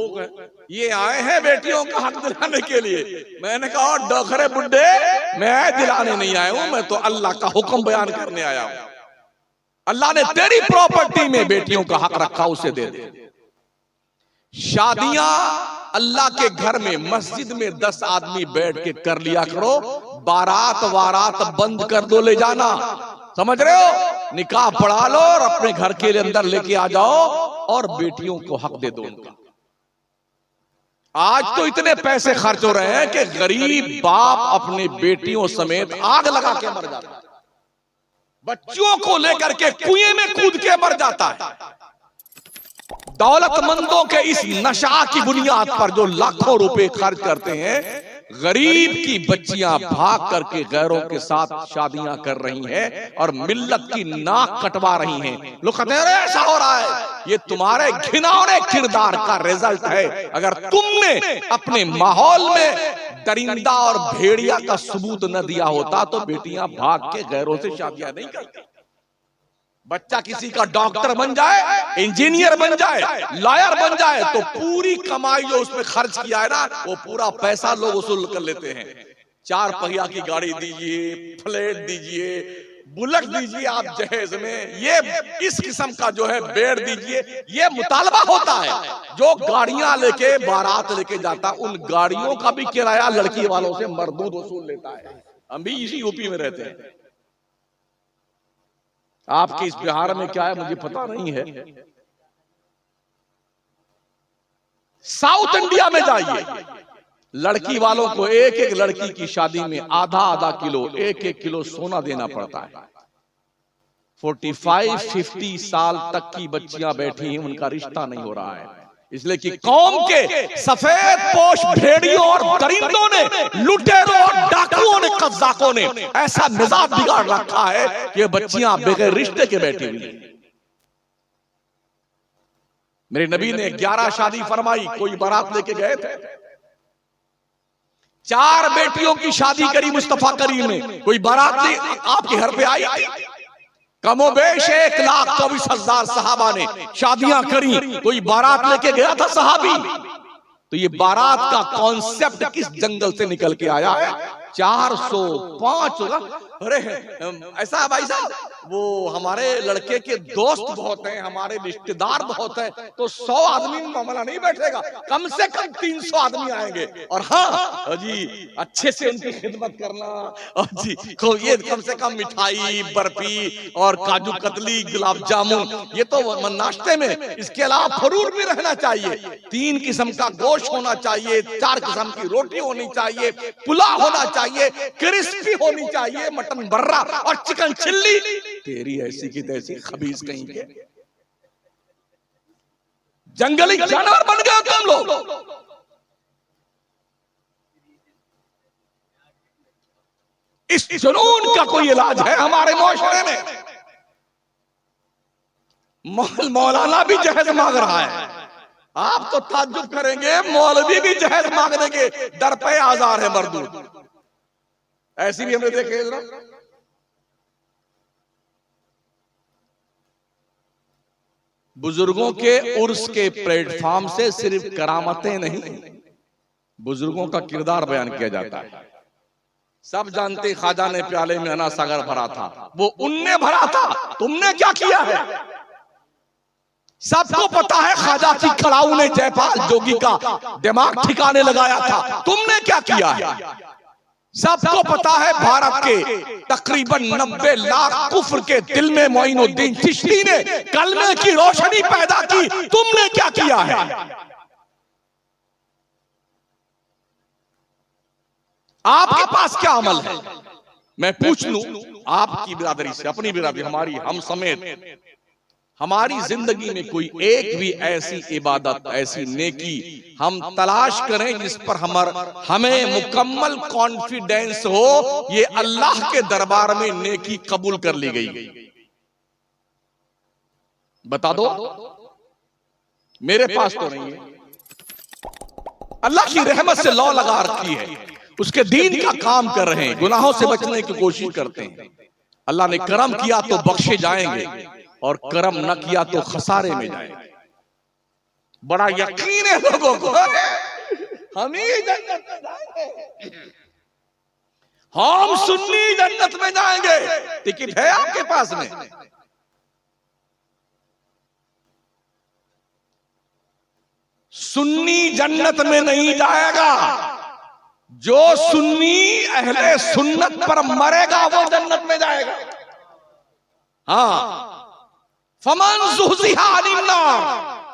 ये आए हैं बेटियों का हक दिलाने के लिए। मैंने कहा और डोखरे बुड्ढे, मैं दिलाने नहीं आया हूं, मैं तो अल्लाह का हुक्म बयान करने आया हूं। अल्लाह ने तेरी प्रॉपर्टी में बेटियों का हक रखा, उसे दे दे। शादियां अल्लाह के घर में मस्जिद में 10 आदमी बैठ के कर लिया करो, बारात वारात बंद कर दो ले जाना, समझ रहे हो? निकाह पढ़ा लो और अपने घर के अंदर लेके आ जाओ और बेटियों को हक दे दो उनका। आज तो इतने पैसे खर्च हो रहे हैं कि गरीब बाप अपने बेटियों समेत आग लगा के मर जाता है, बच्चों को लेकर के कुएं में कूद के मर जाता है। दौलतमंदों के इस नशा की बुनियाद पर जो लाखों रुपए खर्च करते हैं, गरीब की बच्चियां भाग करके गैरों के साथ शादियां कर रही हैं और मिल्लत की नाक कटवा रही हैं। लोग कहते हैं ऐसा हो रहा है, ये तुम्हारे घिनौने किरदार का रिजल्ट है। अगर तुमने अपने माहौल में दरिंदा और भेड़िया का सबूत न दिया होता तो बेटियां भाग के गैरों से शादियां नहीं करती। बच्चा किसी का डॉक्टर बन जाए, इंजीनियर बन जाए, लॉयर बन जाए, तो पूरी कमाई जो उसमें खर्च किया है ना, वो पूरा पैसा लोग वसूल कर लेते हैं। 4 पहिया की गाड़ी दीजिए, फ्लैट दीजिए, बुलेट दीजिए आप जहेज में, ये इस किस्म का जो है बेड दीजिए, ये मुतालबा होता है। जो गाड़ियां लेके बारात लेके जाता, उन गाड़ियों का भी किराया लड़की वालों से मरदूद वसूल लेता है। हम भी इसी यूपी में रहते हैं। आपके इस बिहार में क्या है मुझे पता नहीं है। साउथ इंडिया में जाइए, लड़की वालों को एक एक लड़की की शादी में आधा किलो 1 किलो सोना देना पड़ता है। 45-50 साल तक की बच्चियां बैठी हैं, उनका रिश्ता नहीं हो रहा है, इसलिए कि कौम के सफेद पोश भेड़ियों और दरिंदों ने, लुटेरों और डाकुओं ने, कज़ाकों ने ऐसा निजाम बिगाड़ रखा है कि बच्चियां बगैर रिश्ते के बैठी हुई। मेरे नबी ने 11 शादी फरमाई, कोई बारात लेके गए थे। 4 बेटियों की शादी करी मुस्तफा करीम ने, कोई बारात आपके घर पे आई थी? कमोबेश 1,24,000 सहाबा ने शादियां करी, कोई बारात लेके गया था सहाबी? तो ये बारात का कॉन्सेप्ट किस जंगल से निकल के आया है? 405 होगा। अरे ऐसा है भाई साहब, वो हमारे लड़के के दोस्त बहुत हैं, हमारे रिश्तेदार बहुत हैं, तो 100 आदमी में मामला नहीं बैठेगा, कम से कम 300 आदमी आएंगे। और हाँ जी, अच्छे से उनकी खिदमत करना। और जी ये कम से कम मिठाई, बर्फी और काजू कतली, गुलाब जामुन, ये तो नाश्ते में। इसके अलावा फ्रूट भी रहना चाहिए, 3 किस्म का गोश्त होना चाहिए, 4 किस्म की रोटी होनी चाहिए, पुलाव होना चाहिए, क्रिस्पी होनी चाहिए, मटन बर्रा और चिकन चिल्ली। तेरी ऐसी की तैसी खबीस कहीं के जंगली जानवर बन गए तुम लोग। इस जुनून का कोई इलाज है हमारे माशरे में? मौलाना भी जहेज मांग रहा है। आप तो ताज्जुब करेंगे, मौलवी भी जहेज मांगने के दर पे आजार है मरदूद। ऐसी भी हमने देखे जरा। बुजुर्गों के उर्स के प्लेटफॉर्म से सिर्फ करामतें नहीं, बुजुर्गों का किरदार बयान किया जाता है। सब जानते ख्वाजा ने प्याले में अना सागर भरा था, वो उनने भरा था, तुमने क्या किया है? सबको पता है ख्वाजा की कड़ाऊ ने जयपाल जोगी का दिमाग ठिकाने लगाया था, तुमने क्या किया है? सबको पता है भारत के तकरीबन 90 लाख कुफ्र के दिल में मोइनुद्दीन चिश्ती ने कलमे की रोशनी पैदा की, तुमने क्या किया है? आपके पास क्या अमल है? मैं पूछ लूं आपकी बिरादरी से, अपनी बिरादरी, हमारी, हम समेत, हमारी जिंदगी में कोई एक भी ऐसी इबादत, ऐसी नेकी हम तलाश करें जिस पर हमें मुकम्मल कॉन्फिडेंस हो ये अल्लाह के दरबार में नेकी कबूल कर ली गई? बता दो। मेरे पास तो नहीं है। अल्लाह की रहमत से लौ लगा रखी है, उसके दीन का काम कर रहे हैं, गुनाहों से बचने की कोशिश करते हैं। अल्लाह ने करम किया तो बख्शे जाएंगे, और करम न किया तो खसारे में जाएंगे। बड़ा यकीन है लोगों को, हम ही जन्नत में जाएंगे, हम सुन्नी जन्नत में जाएंगे। टिकट है आपके पास में? सुन्नी जन्नत में नहीं जाएगा, जो सुन्नी अहले सुन्नत पर मरेगा वो जन्नत में जाएगा। हाँ, फमन ज़ुहज़िहा अनिन नार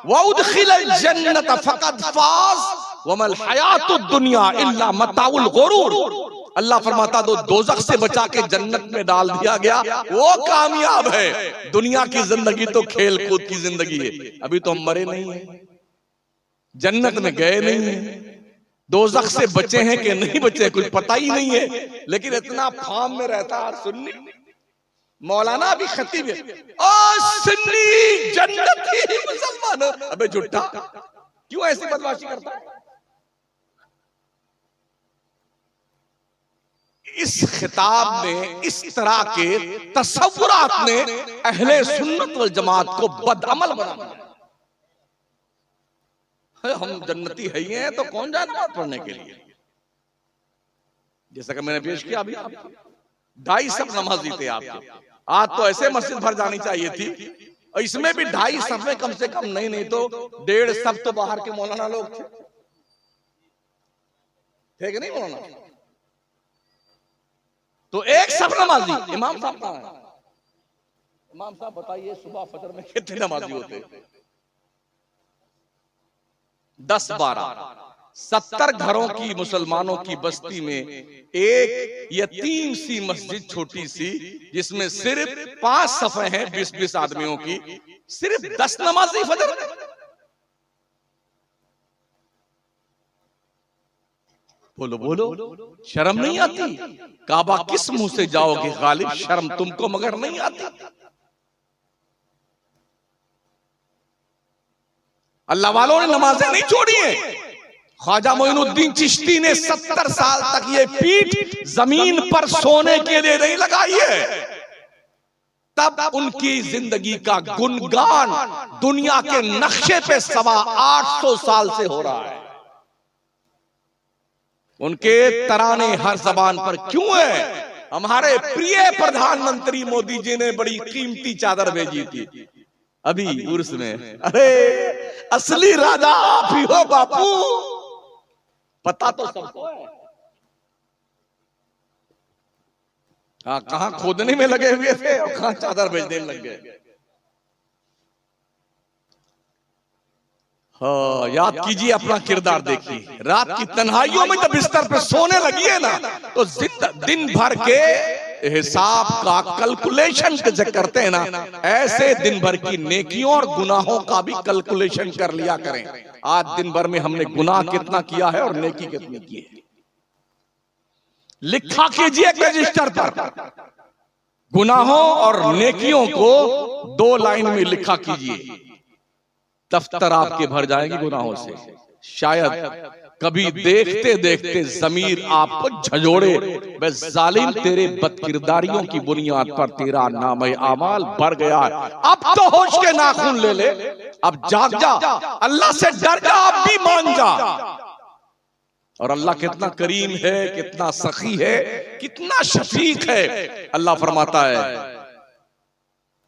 व उदखिलल जन्नत फ़क़द फ़ाज़ वमल हयातुद दुनिया इल्ला मताउल गुरूर। अल्लाह फरमाता दो दोज़ख से बचा के जन्नत में डाल दिया गया, वो कामयाब है। दुनिया की जिंदगी तो खेल कूद की जिंदगी है। अभी तो हम मरे नहीं है, जन्नत में गए नहीं है, दोज़ख से बचे हैं कि नहीं बचे कुछ पता ही नहीं है। लेकिन इतना फार्म में रहता है सुन्नी, मौलाना भी खतीब है, ओ सुन्नी जन्नती मुसलमान। अबे झूठा, क्यों ऐसी बदमाशी करता है? इस खिताब में, इस तरह के तसव्वुरात ने अहले सुन्नत वल जमात को बदअमल बना दिया। हम जन्नती है ही हैं तो कौन जाता पढ़ने के लिए? जैसा कि मैंने पेश किया अभी, 2.5 सफ नमाजी थे आपके। आज तो ऐसे मस्जिद भर जानी चाहिए थी, और इसमें भी 2.5 सफ में कम से कम नहीं तो 1.5 सफ तो बाहर के मौलाना लोग थे कि नहीं मौलाना? तो 1 सफ नमाजी। इमाम साहब कहाँ है? इमाम साहब बताइए, सुबह फजर में कितने नमाजी होते? 10-12 70 घरों की मुसलमानों की बस्ती में एक यतीम सी मस्जिद, छोटी सी, जिसमें सिर्फ 5 सफ़े हैं 20-20 आदमियों की, सिर्फ 10 नमाजी फजर। बोलो बोलो, शर्म नहीं आती? काबा किस मुंह से जाओगे गालिब, शर्म तुमको मगर नहीं आती? अल्लाह वालों ने नमाजें नहीं छोड़ी हैं। ख्वाजा मोइनुद्दीन चिश्ती ने 70 साल तक ये पीठ जमीन पर सोने के लिए नहीं लगाई है। तब उनकी जिंदगी का गुणगान दुनिया के नक्शे पे 825 साल से हो रहा है। उनके तराने हर जबान पर क्यों है? हमारे प्रिय प्रधानमंत्री मोदी जी ने बड़ी कीमती चादर भेजी थी अभी उर्स में। अरे असली राजा आप ही हो बापू, पता तो सबको है। हाँ, कहां खोदने में लगे हुए थे और कहां चादर भेजने में लग गए। हाँ, याद कीजिए, अपना किरदार देखिए। रात की तन्हाइयों में जब बिस्तर पे सोने लगी है ना, तो दिन भर के हिसाब का कैलकुलेशन जब करते हैं ना, ऐसे दिन भर की नेकियों और गुनाहों का भी कैलकुलेशन कर लिया करें। आज दिन भर में हमने गुनाह कितना किया है और नेकी कितनी की है, लिखा कीजिए रजिस्टर पर। गुनाहों और नेकियों को 2 लाइन में लिखा कीजिए, दफ्तर आपके भर जाएंगे गुनाहों से। शायद कभी देखते देखते जमीर आपको झंझोड़े, वे जालिम तेरे बदकिरदारियों की बुनियाद पर तेरा नाम आमाल भर गया है। अब तो होश के नाखून ले ले, अब जाग जा, अल्लाह से डर जा, अब भी मान जा। और अल्लाह कितना करीम है, कितना सखी है, कितना शफीक है। अल्लाह फरमाता है,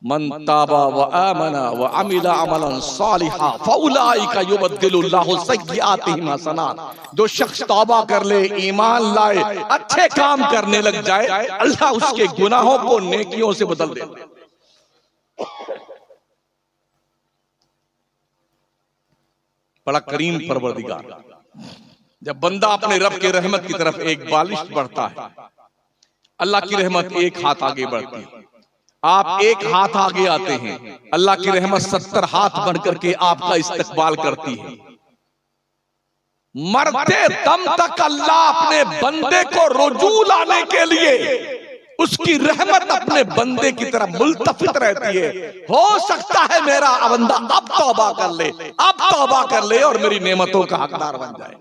मन ताबा व आमना व अमिला अमलन सालिहा फउलाइका युबद्दिलुल्लाहु सय्यिआतिहिम हसनात। जो शख्स तौबा कर ले, ईमान लाए, अच्छे काम करने लग जाए, अल्लाह उसके गुनाहों को नेकियों से बदल दे। बड़ा करीम परवरदिगार। जब बंदा अपने रब के रहमत की तरफ एक बालिश बढ़ता है, अल्लाह की रहमत एक हाथ आगे बढ़ती है। आप एक हाथ आगे आते हैं, अल्लाह की रहमत 70 हाथ बढ़ करके आपका इस्तकबाल करती है। मरते दम तक अल्लाह अपने बंदे को रुजू लाने के लिए उसकी रहमत अपने बंदे की तरफ मुल्तफित रहती है। हो सकता है मेरा बंदा अब तौबा कर ले, अब तौबा कर ले और मेरी नेमतों का हकदार बन जाए।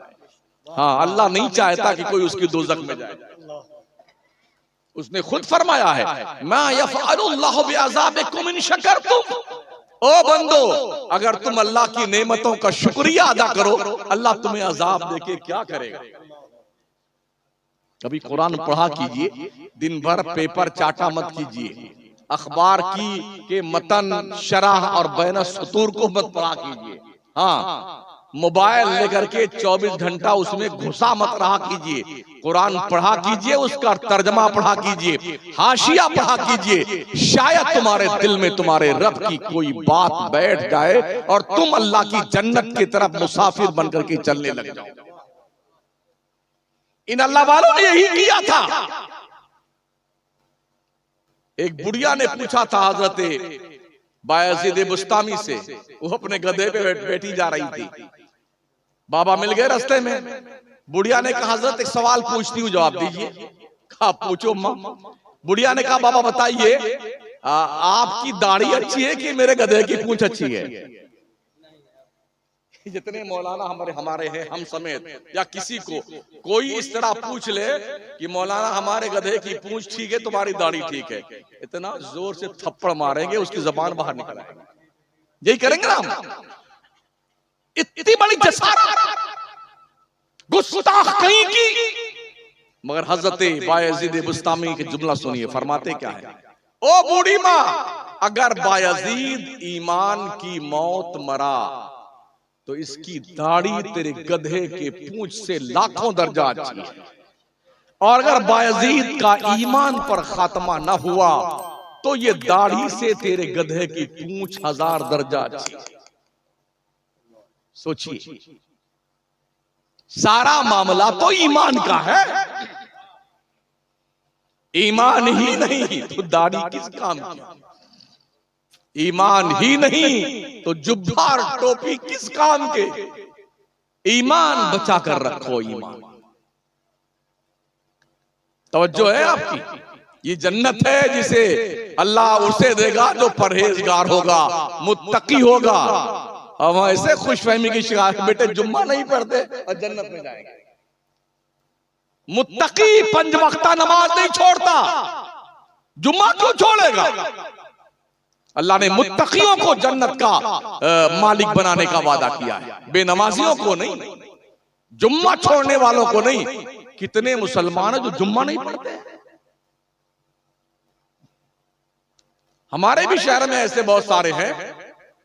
हाँ, अल्लाह नहीं चाहता कि कोई उसकी दोज़ख में जाए। उसने खुद फरमाया है, मा यफ़अलुल्लाहु बिअज़ाबिकुम इन शकरतुम। ओ बंदो, अगर तुम अल्लाह की नेमतों का शुक्रिया अदा करो, अल्लाह तुम्हें अजाब देके क्या करेगा। कभी कुरान पढ़ा कीजिए, दिन भर पेपर चाटा मत कीजिए, अखबार की के मतन, शरह और बैन सुतूर को मत पढ़ा कीजिए। हाँ, मोबाइल लेकर के 24 घंटा उसमें घुसा मत रहा कीजिए। कुरान पढ़ा कीजिए, उसका तर्जमा पढ़ा कीजिए, हाशिया पढ़ा कीजिए। शायद तुम्हारे दिल में तुम्हारे रब की कोई बात बैठ जाए और तुम अल्लाह की जन्नत की तरफ मुसाफिर बनकर के चलने लग जाओ। इन अल्लाह वालों ने यही किया था। एक बुढ़िया ने पूछा था हजरत बायजीद बुस्तामी से, वो अपने गधे पे बैठी जा रही थी, बाबा मिल गए रास्ते में। बुढ़िया ने कहा, हजरत एक सवाल पूछती हूँ, जवाब दीजिए। कहा, पूछो मां। बुढ़िया ने कहा, बाबा बताइए, आपकी दाढ़ी अच्छी है कि मेरे गधे की पूंछ अच्छी है? जितने मौलाना हमारे हैं, हम समेत, या किसी को कोई इस तरह पूछ ले कि मौलाना हमारे गधे की पूंछ ठीक है, तुम्हारी दाढ़ी ठीक है, इतना जोर से थप्पड़ मारेंगे उसकी जबान बाहर निकल आएगी। यही करेंगे ना हम। इतनी बड़ी जसारत, गुस्ताख कहीं की। मगर हजरत बायजीद बुस्तामी के जुमला सुनिए, फरमाते क्या है, ओ बूढ़ी माँ, अगर बायजीद ईमान की मौत मरा तो इसकी दाढ़ी तेरे गधे के पूंछ से लाखों दर्जा अच्छी है, और अगर बायजीद का ईमान पर खात्मा न हुआ तो ये दाढ़ी से तेरे गधे की पूंछ 1000 दर्जा अच्छी है। सोचिए, सारा मामला तो ईमान का है। ईमान ही नहीं तो दाढ़ी किस काम की? ईमान ही नहीं तो जुब्बा और टोपी किस काम के? ईमान बचा कर रखो। ईमान, तवज्जो है आपकी? ये जन्नत है जिसे अल्लाह उसे देगा जो परहेजगार होगा, मुत्तकी होगा। हम ऐसे खुशफहमी की शिकायत, बेटे जुम्मा नहीं पढ़ते और जन्नत में जाएंगे। मुत्तकी 5 वक्ता नमाज नहीं छोड़ता, जुम्मा क्यों छोड़ेगा? अल्लाह ने मुत्तकियों को जन्नत का मालिक बनाने का वादा किया है, बेनमाजियों को नहीं, जुम्मा छोड़ने वालों को नहीं। कितने मुसलमान हैं जो जुम्मा नहीं पढ़ते हैं। हमारे भी शहर में ऐसे बहुत सारे हैं,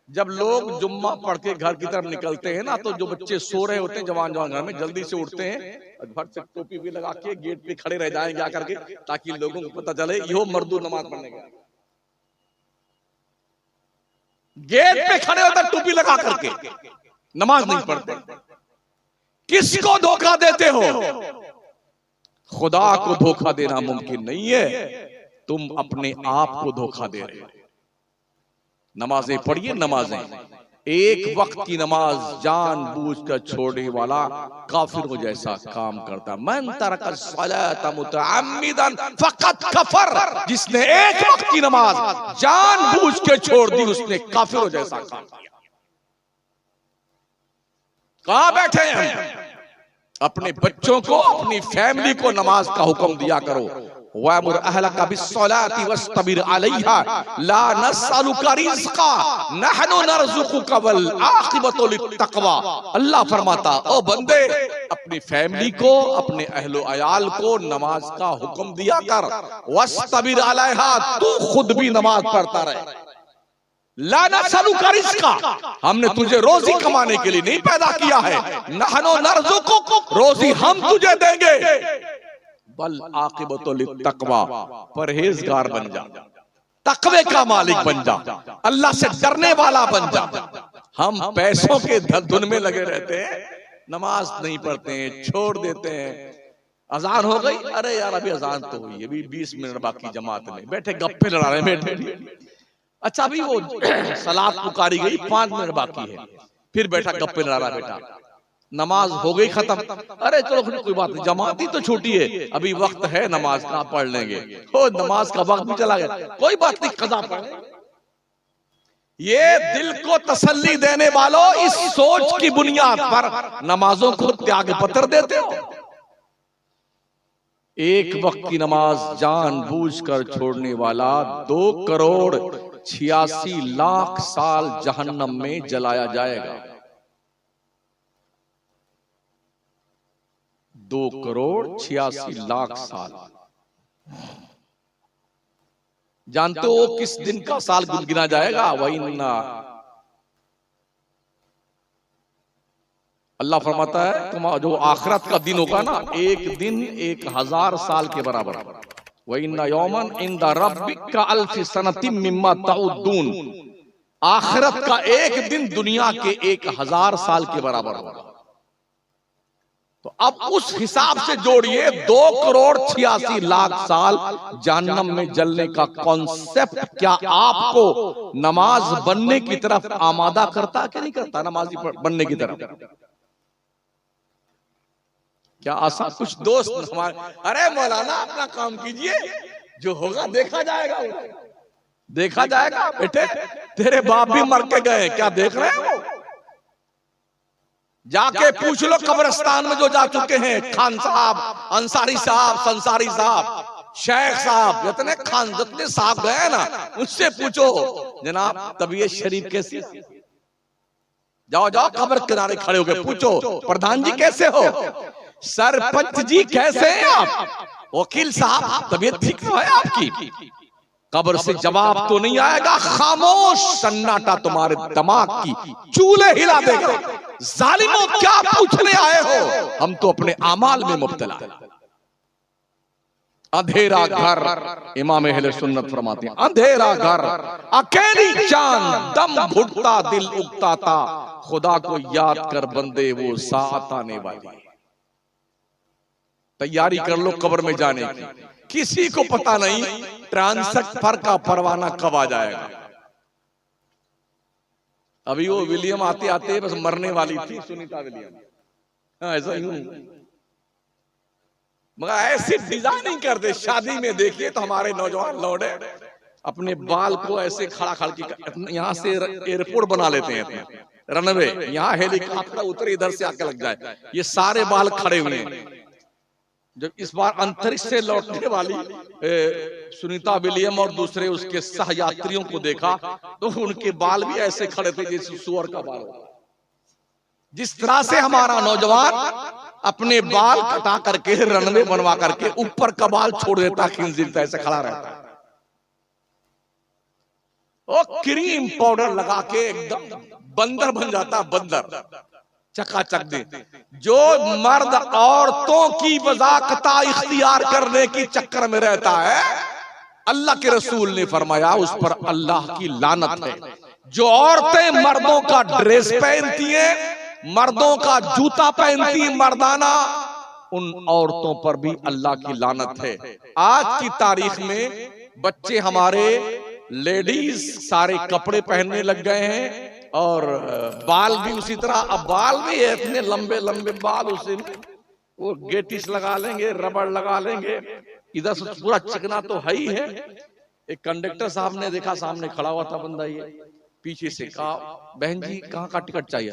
जब लोग जुम्मा पढ़ के घर की तरफ निकलते हैं ना, तो जो बच्चे सो रहे होते हैं जवान जवान घर में, जल्दी से उठते हैं और भर से टोपी भी लगा के गेट पे खड़े रह जाएंगे आकर के, ताकि लोगों को पता चले यो मर्दू नमाज पढ़ने गया। गेट पे खड़े होता टोपी लगा करके, नमाज नहीं पढ़ते। किसको धोखा देते हो? खुदा को धोखा देना मुमकिन नहीं है, तुम अपने आप को धोखा दे रहे हो। नमाजें पढ़िए, नमाजें, एक वक्त की नमाज जानबूझकर छोड़ने वाला काफिरों जैसा काम करता। मन तरका सलात मुतअम्मिदन फकत कफर, जिसने एक वक्त की नमाज जानबूझ के छोड़ दी उसने काफिरों जैसा काम किया। कहां बैठे हैं हम? अपने बच्चों को, अपनी फैमिली को नमाज का हुक्म दिया करो। वअमुर अहलका बिस्सलाति वस्तबिर अलैहा ला नसअलुका रिज़्क़ा नहनु नरज़ुकुका वल आक़िबतु लित्तक़वा। अल्लाह फरमाता, ओ बंदे, अपनी फैमिली को, अपने अहलो अयाल को नमाज का हुक्म दिया कर। वस्तबिर अलैहा, तू खुद भी नमाज पढ़ता रहे। ला नसअलुका रिज़्क़ा, हमने तुझे रोजी कमाने के लिए नहीं पैदा किया है। नहनु नरज़ुकुक, रोजी हम तुझे देंगे। बल आक़िबतु लित्तक़वा, परहेजगार बन जा, तक़वे का मालिक बन जा, अल्लाह से डरने वाला बन जा। हम पैसों के धुन में लगे रहते हैं, नमाज नहीं पढ़ते हैं, छोड़ देते हैं। अजान हो गई, अरे यार अभी अजान तो हुई, अभी 20 मिनट बाकी जमात में बैठे गप्पे लड़ा रहे बैठे। अच्छा अभी वो सलात पुकारी गई, 5 मिनट बाकी है, फिर बैठा गप्पे लड़ा रहा बेटा। नमाज हो गई खत्म, अरे चलो कोई बात नहीं, जमात ही तो छूटी है, अभी वक्त है नमाज का, पढ़ लेंगे। हो नमाज का वक्त भी चला गया, कोई बात नहीं, कज़ा पढ़। ये दिल को तसल्ली देने वालों, इस सोच की बुनियाद पर नमाजों को त्याग पत्र देते हो। एक वक्त की नमाज जानबूझकर छोड़ने वाला 2,86,00,000 साल जहन्नम में जलाया जाएगा। 2,86,00,000 साल। जानते हो किस दिन का साल गिना जाएगा? वइन्ना, अल्लाह फरमाता है तुम जो आखिरत का दिन होगा ना, एक दिन 1,000 साल के बराबर। वइन्ना यौमन इंदा रब्बिका अल्फि सनतिम मिम्मा तउद्दून, आखिरत का एक दिन दुनिया के 1,000 साल के बराबर होगा। तो अब उस हिसाब से जोड़िए, 2,86,00,000 साल जहन्नम में जलने का कॉन्सेप्ट क्या आपको नमाज बनने की तरफ आमादा करता कि नहीं करता? नमाजी बनने की तरफ क्या आसान? कुछ दोस्त हमारे, अरे मौलाना अपना काम कीजिए, जो होगा देखा जाएगा, देखा जाएगा। बेटे तेरे बाप भी मर के गए, क्या देख रहे हैं? वो जाके पूछ लो कब्रिस्तान में जो जा चुके हैं, खान साहब, अंसारी साहब, संसारी साहब, शेख साहब, जितने खान जितने साहब गए ना, उससे पूछो जनाब तबीयत शरीफ कैसी? जाओ जाओ कब्र किनारे खड़े हो गए, पूछो प्रधान जी कैसे हो, सरपंच जी कैसे हैं आप, वकील साहब तबीयत ठीक तो है आपकी? कब्र से जवाब तो नहीं आएगा, खामोश सन्नाटा तुम्हारे दिमाग की चूल्हे हिला देगा। जालिमों क्या पूछने आए हो? हम तो अपने आमाल में मुब्तला। अंधेरा घर, इमाम अहले सुन्नत फरमाते हैं, अंधेरा घर, अकेली चांद, दम घुटता दिल उगता था, खुदा को याद कर बंदे वो साथ आने वाली। तैयारी कर लो कब्र में जाने की, किसी को पता नहीं ट्रांसफर का परवाना कब आ जाएगा। अभी वो विलियम आते आते बस मरने वाली थी, सुनीता विलियम, ऐसा ही हूं, मगर ऐसी डिजाइनिंग करते। शादी में देखिए तो हमारे नौजवान लौड़े अपने बाल को ऐसे खड़ा खड़ के, यहाँ से एयरपोर्ट बना लेते हैं, रनवे, यहाँ हेलीकॉप्टर उतरे इधर से आके लग जाए, ये सारे बाल खड़े हुए हैं। जब इस बार अंतरिक्ष से लौटने वाली सुनीता विलियम और दूसरे उसके सहयात्रियों को देखा तो उनके बाल भी ऐसे खड़े थे जैसे सुअर का बाल होता। जिस तरह से हमारा नौजवान अपने बाल कटा करके रनवे बनवा करके ऊपर का बाल छोड़ देता, खिंजीर ऐसे खड़ा रहता। वो क्रीम पाउडर लगा के एकदम बंदर बन जाता, बंदर चकाचक दे। जो मर्द औरतों की वज़ाकता इख्तियार करने की चक्कर में रहता है, अल्लाह के रसूल ने फरमाया उस पर अल्लाह की लानत है। जो औरतें मर्दों का ड्रेस पहनती हैं, मर्दों का जूता पहनती हैं मर्दाना, उन औरतों पर भी अल्लाह की लानत है। आज की तारीख में बच्चे हमारे लेडीज सारे कपड़े पहनने लग गए हैं और बाल भी उसी तरह। अब बाल भी है इतने लंबे लंबे बाल, उसे वो गेटिस लगा लेंगे, रबड़ लगा लेंगे, इधर से पूरा चिकना तो है ही है। एक कंडक्टर साहब ने देखा, सामने खड़ा हुआ था बंदा, ये पीछे से कहा, बहन जी कहाँ का टिकट चाहिए?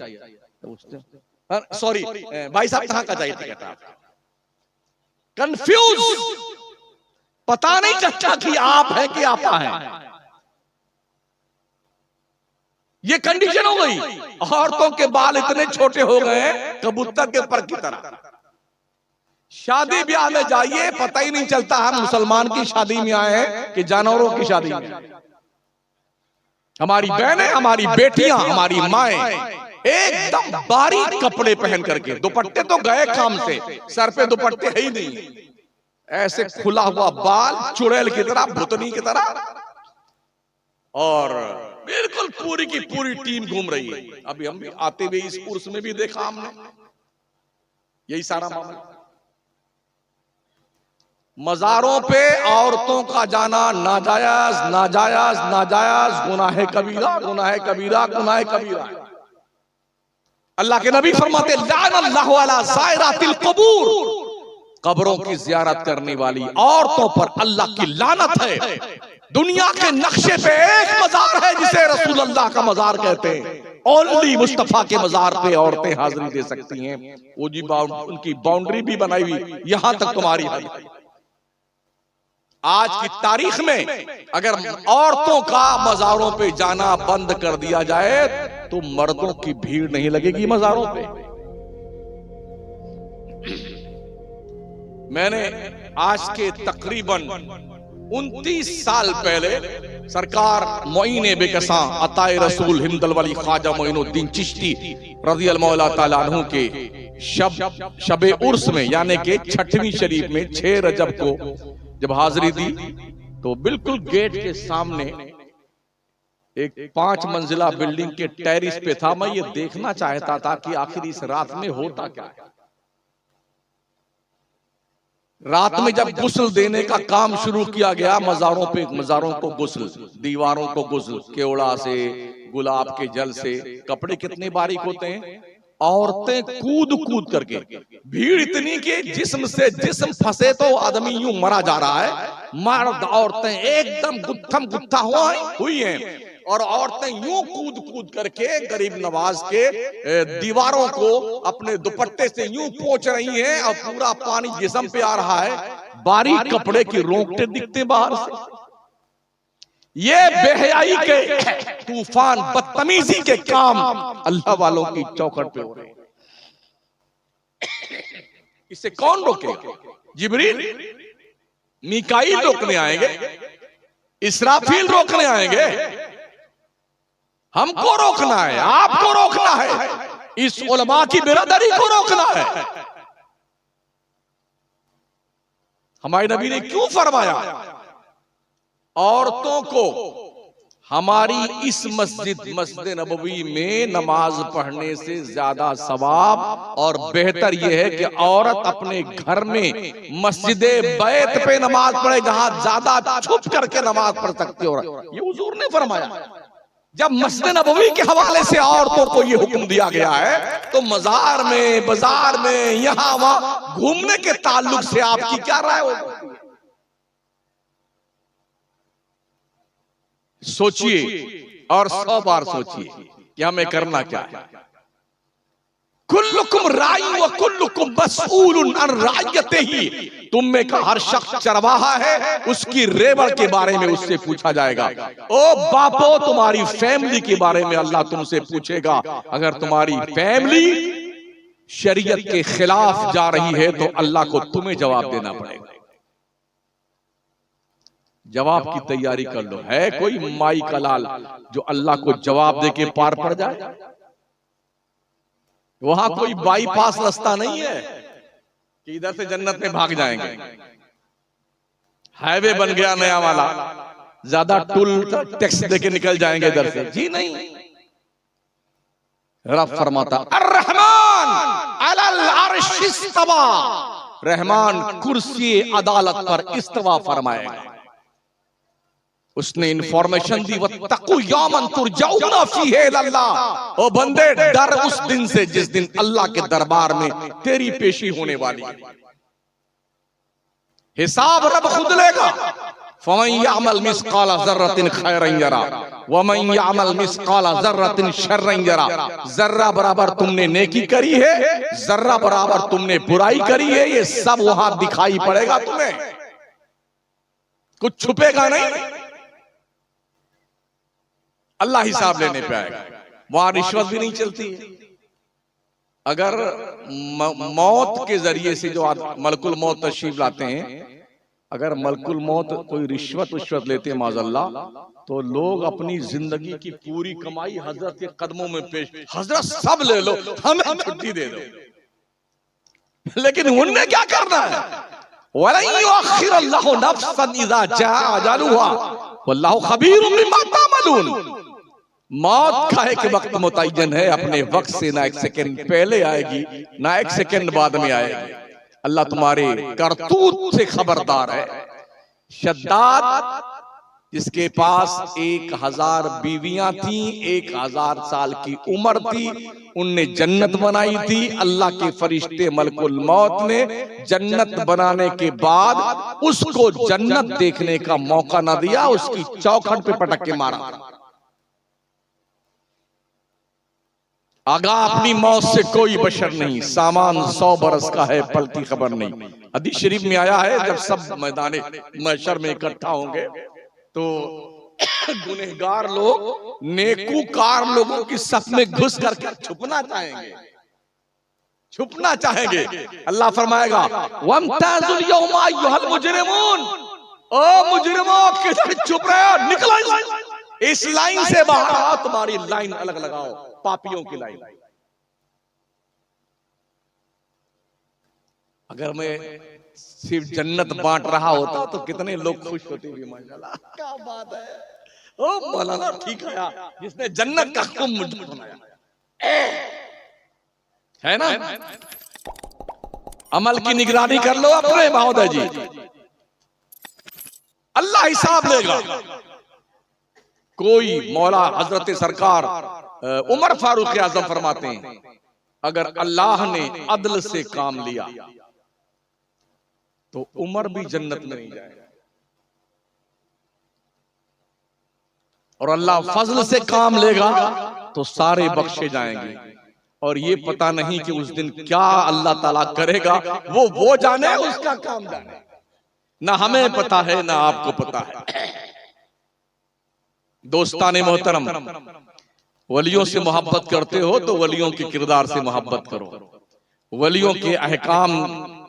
सॉरी भाई साहब कहाँ का चाहिए टिकट? कंफ्यूज, पता नहीं चलता कि आप हैं कि आपा है। ये कंडीशन हो गई। औरतों के बाल इतने छोटे हो गए हैं कबूतर के पर की तरह। शादी ब्याह में जाइए, पता ही नहीं चलता हम मुसलमान की शादी में आए हैं कि जानवरों की शादी में। हमारी बहनें, हमारी बेटियां, हमारी माएं एकदम बारीक कपड़े पहन करके, दुपट्टे तो गए काम से, सर पे दुपट्टे है ही नहीं, ऐसे खुला हुआ बाल चुड़ैल की तरह, भुतनी की तरह, और बिल्कुल पूरी की पूरी टीम घूम रही है। अभी हम भी आते हुए इस उर्स में भी देखा हमने यही सारा मामला। मज़ारों पे औरतों का जाना नाजायज, नाजायज, नाजायज, गुनाह कबीरा, गुनाह कबीरा, गुनाह कबीरा। अल्लाह के नबी फरमाते लानल्लाहु अला ज़ायरातिल क़ुबूर, कब्रों की ज़ियारत करने वाली औरतों पर अल्लाह की लानत है। दुनिया के नक्शे पे एक मजार है जिसे रसूल अल्लाह का मजार कहते हैं। ओनली मुस्तफा के मजार पे औरतें हाजिरी दे सकती हैं। वो जी उनकी बाउंड्री भी बनाई हुई, यहां तक तुम्हारी हाजिरी। आज की तारीख में अगर औरतों का मजारों पे जाना बंद कर दिया जाए तो मर्दों की भीड़ नहीं लगेगी मजारों पे। मैंने आज के तकरीबन 29 साल पहले सरकार मोइन बेकसा अताए रसूल हिंदल वली ख्वाजा मोइनुद्दीन चिश्ती रज़ी अल्लाह ताला अन्हु के शबे उर्स में, यानी के 6वीं शरीफ में 6 रजब को जब हाजिरी दी तो बिल्कुल गेट के सामने एक 5 मंजिला बिल्डिंग के टेरिस पे था। मैं ये देखना चाहता था कि आखिर इस रात में होता क्या है। रात में जब गुस्ल देने का काम शुरू किया गया, मजारों पे, मजारों को गुस्ल, दीवारों को गुस्ल, केवड़ा से, गुलाब के जल से, कपड़े कितने बारीक होते हैं, औरतें कूद कूद करके, भीड़ इतनी कि जिस्म से जिस्म फंसे तो आदमी यूं मरा जा रहा है। मर्द औरतें एकदम गुत्थम गुत्था हुई हैं और औरतें यूं कूद कूद करके गरीब नवाज के दीवारों को अपने दुपट्टे से यूं पोंछ रही हैं और पूरा पानी जिस्म पे आ रहा है। बारीक कपड़े की रोंगटे दिखते बाहर से। ये बेहयाई के तूफान, बदतमीजी के काम अल्लाह वालों की चौखट पे हो रहे हैं। इसे कौन रोकेगा? जिब्रील, मीकाईल रोकने आएंगे, इसराफील रोकने आएंगे। हमको रोकना है, आपको रोकना है, इस उलमा की बिरादरी को रोकना है। हमारे नबी ने क्यों फरमाया औरतों को हमारी इस मस्जिद नबवी में नमाज पढ़ने से ज्यादा सवाब और बेहतर यह है कि औरत अपने घर में मस्जिद बैत पे नमाज पढ़े, जहां ज्यादा छुप करके नमाज पढ़ सकती है। ये हुजूर ने फरमाया। जब मस्जिद नबवी के हवाले से औरतों को ये हुक्म दिया गया है तो मजार में, बाजार में, यहां वहां घूमने के ताल्लुक से आपकी क्या राय होगी? सोचिए और 100 बार सोचिए कि हमें करना क्या है। कुल्लुकुम राई व कुल्लुकुम मसऊलुन अन रायतिही, तुम में का हर शख्स चरवाहा है, उसकी रेवड़ के बारे में उससे पूछा जाएगा। ओ बापो, तुम्हारी फैमिली के बारे में अल्लाह तुमसे पूछेगा। अगर तुम्हारी फैमिली शरीयत के खिलाफ जा रही है तो अल्लाह को तुम्हें जवाब देना पड़ेगा। जवाब की तैयारी कर लो। है कोई माई का लाल जो अल्लाह को जवाब दे के पार पड़ जाए? वहां कोई बाईपास रास्ता नहीं है कि इधर से जन्नत में भाग जाएंगे। हाईवे बन गया नया वाला, ज्यादा टूल टैक्स देके निकल जाएंगे इधर से। जी नहीं। रब फरमाता अर्रहमान अलल अर्श इस्तवा, रहमान कुर्सी अदालत पर इस्तवा फरमाएगा। उसने इंफॉर्मेशन दी वत्तकू यौमन तुरजऊना फीहि इलल्लाह। ओ बंदे, डर उस दिन से जिस दिन अल्लाह के दरबार में तेरी पेशी होने वाली है। हिसाब रब खुद लेगा। फमन यअमल मिस्काल ज़र्रतिन खैरन यरा वमन यअमल मिस्काल ज़र्रतिन शर्रन यरा। जर्रा बराबर तुमने नेकी करी है, जर्रा बराबर तुमने बुराई करी है, ये सब वहां दिखाई पड़ेगा तुम्हें, कुछ छुपेगा नहीं। अल्लाह हिसाब लेने पे आएगा। वहां रिश्वत भी नहीं चलती है। अगर मौत के जरिए से जो मलकुल मौत तशरीफ लाते हैं, अगर मलकुल मौत कोई रिश्वत लेते हैं माज़अल्लाह, तो लोग अपनी जिंदगी की पूरी कमाई हजरत के कदमों में पेश, हजरत सब ले लो, हमें छुट्टी दे दो। लेकिन उनने क्या करना है? वलन युअख्खिरुल्लाहु नफ्सन इज़ा जाअ अजलुहा वल्लाहु खबीरुम बिमा तअमलून। मौत का एक वक्त मुतय्यन है, अपने वक्त से ना एक सेकंड पहले आएगी ना एक सेकंड बाद में आएगी। अल्लाह तुम्हारे करतूत से खबरदार है। शद्दाद जिसके पास 1000 बीवियां थी, 1000 साल की उम्र थी, उनने जन्नत बनाई थी। अल्लाह के फरिश्ते मलकुल मौत ने जन्नत बनाने के बाद उसको जन्नत देखने का मौका ना दिया, उसकी चौखट पे पटक के मारा। आगा अपनी मौत से कोई बशर नहीं, सामान 100 बरस का है, पल की खबर नहीं। हदीस शरीफ में आया है, जब सब मैदाने महशर में इकट्ठा होंगे तो गुनहगार लोग नेकूकार लोगों की सफ में घुस करके छुपना चाहेंगे। अल्लाह फरमाएगा वमताजुल यौमा अय्युहल मुजरिमून। ओ मुजरिमों, किधर छुप रहे हो? निकलो इस लाइन से बाहर आओ, तुम्हारी लाइन अलग लगाओ, पापियों की लाइन। अगर मैं सिर्फ जन्नत बांट रहा होता तो कितने लोग खुश होते भी। माशाल्लाह, क्या बात है। ओ मौलाना ठीक है, जिसने जन्नत का हुक्म मुझे सुनाया है ना। अमल की निगरानी कर लो अपने महोदय जी, अल्लाह हिसाब लेगा। कोई मौला हजरत सरकार उमर फारूक आजम फरमाते हैं, अगर अल्लाह ने अदल से काम लिया तो उमर भी जन्नत में नहीं जाएगा, और अल्लाह फजल से काम लेगा तो सारे बख्शे जाएंगे। और ये पता नहीं कि उस दिन क्या अल्लाह ताला करेगा, वो जाने, उसका काम जाने। ना हमें पता है ना आपको पता है। दोस्ताने मोहतरम, वलियों से मोहब्बत करते हो तो वलियों के किरदार से मोहब्बत करो, वलियों के अहकाम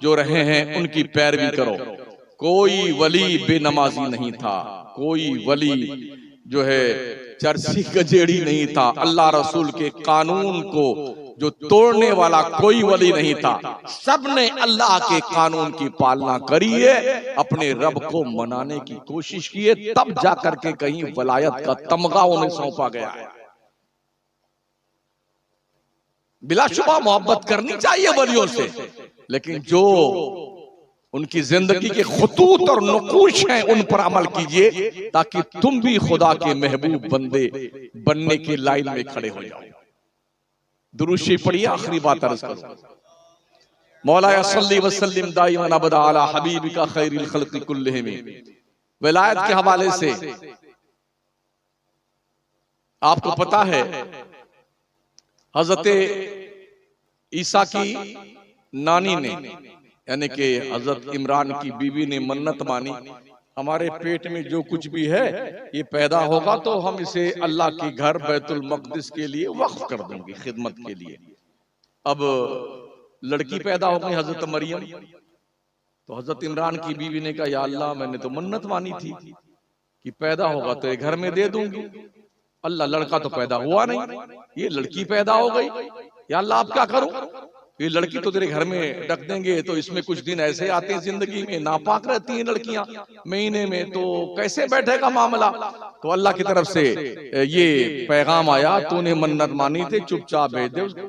जो रहे हैं उनकी पैरवी करो। कोई वली बेनमाजी नहीं था, कोई वली जो है चर्ची गजेड़ी नहीं था, अल्लाह रसूल के कानून को जो तोड़ने वाला कोई वली नहीं था। सबने अल्लाह के कानून की पालना करी है, अपने रब को मनाने की कोशिश की है, तब जाकर के कहीं वलायत का तमगा उन्हें सौंपा गया है। बिलाशुबा मोहब्बत करनी चाहिए वलियों से, लेकिन जो उनकी जिंदगी के खुतूत और नुकूश हैं उन पर अमल कीजिए, ताकि तुम भी खुदा के महबूब बंदे बनने की लाइन में खड़े हो जाओ। दुरूद शरीफ पढ़िए, आखिरी बात अर्ज करो। मौला सल्ली वसल्लिम दाइमन अबदा अला हबीबिका खैरिल खल्क़ि कुल्लिहिम। विलायत के हवाले से आपको पता है, हजरत ईसा की नानी ने, यानी कि हजरत इमरान की बीवी ने मन्नत मानी, हमारे पेट में जो कुछ भी है ये पैदा होगा तो हम इसे अल्लाह के घर बैतुल मक़दिस के लिए वक्फ कर देंगे, खिदमत के लिए। अब लड़की पैदा हो गई हजरत मरियम। तो हजरत इमरान की बीवी ने कहा या अल्लाह मैंने तो मन्नत मानी थी कि पैदा होगा तो ये घर में दे दूंगी, अल्लाह लड़का तो पैदा हुआ नहीं, ये लड़की पैदा हो गई, या अल्लाह आप क्या करूं, ये लड़की तो तेरे घर में रख देंगे तो इसमें कुछ दिन ऐसे आते हैं जिंदगी में नापाक रहती हैं लड़कियां महीने में, तो कैसे बैठेगा मामला। तो अल्लाह की तरफ से ये पैगाम आया तूने मन्नत मानी थी चुपचाप भेज दे उसको।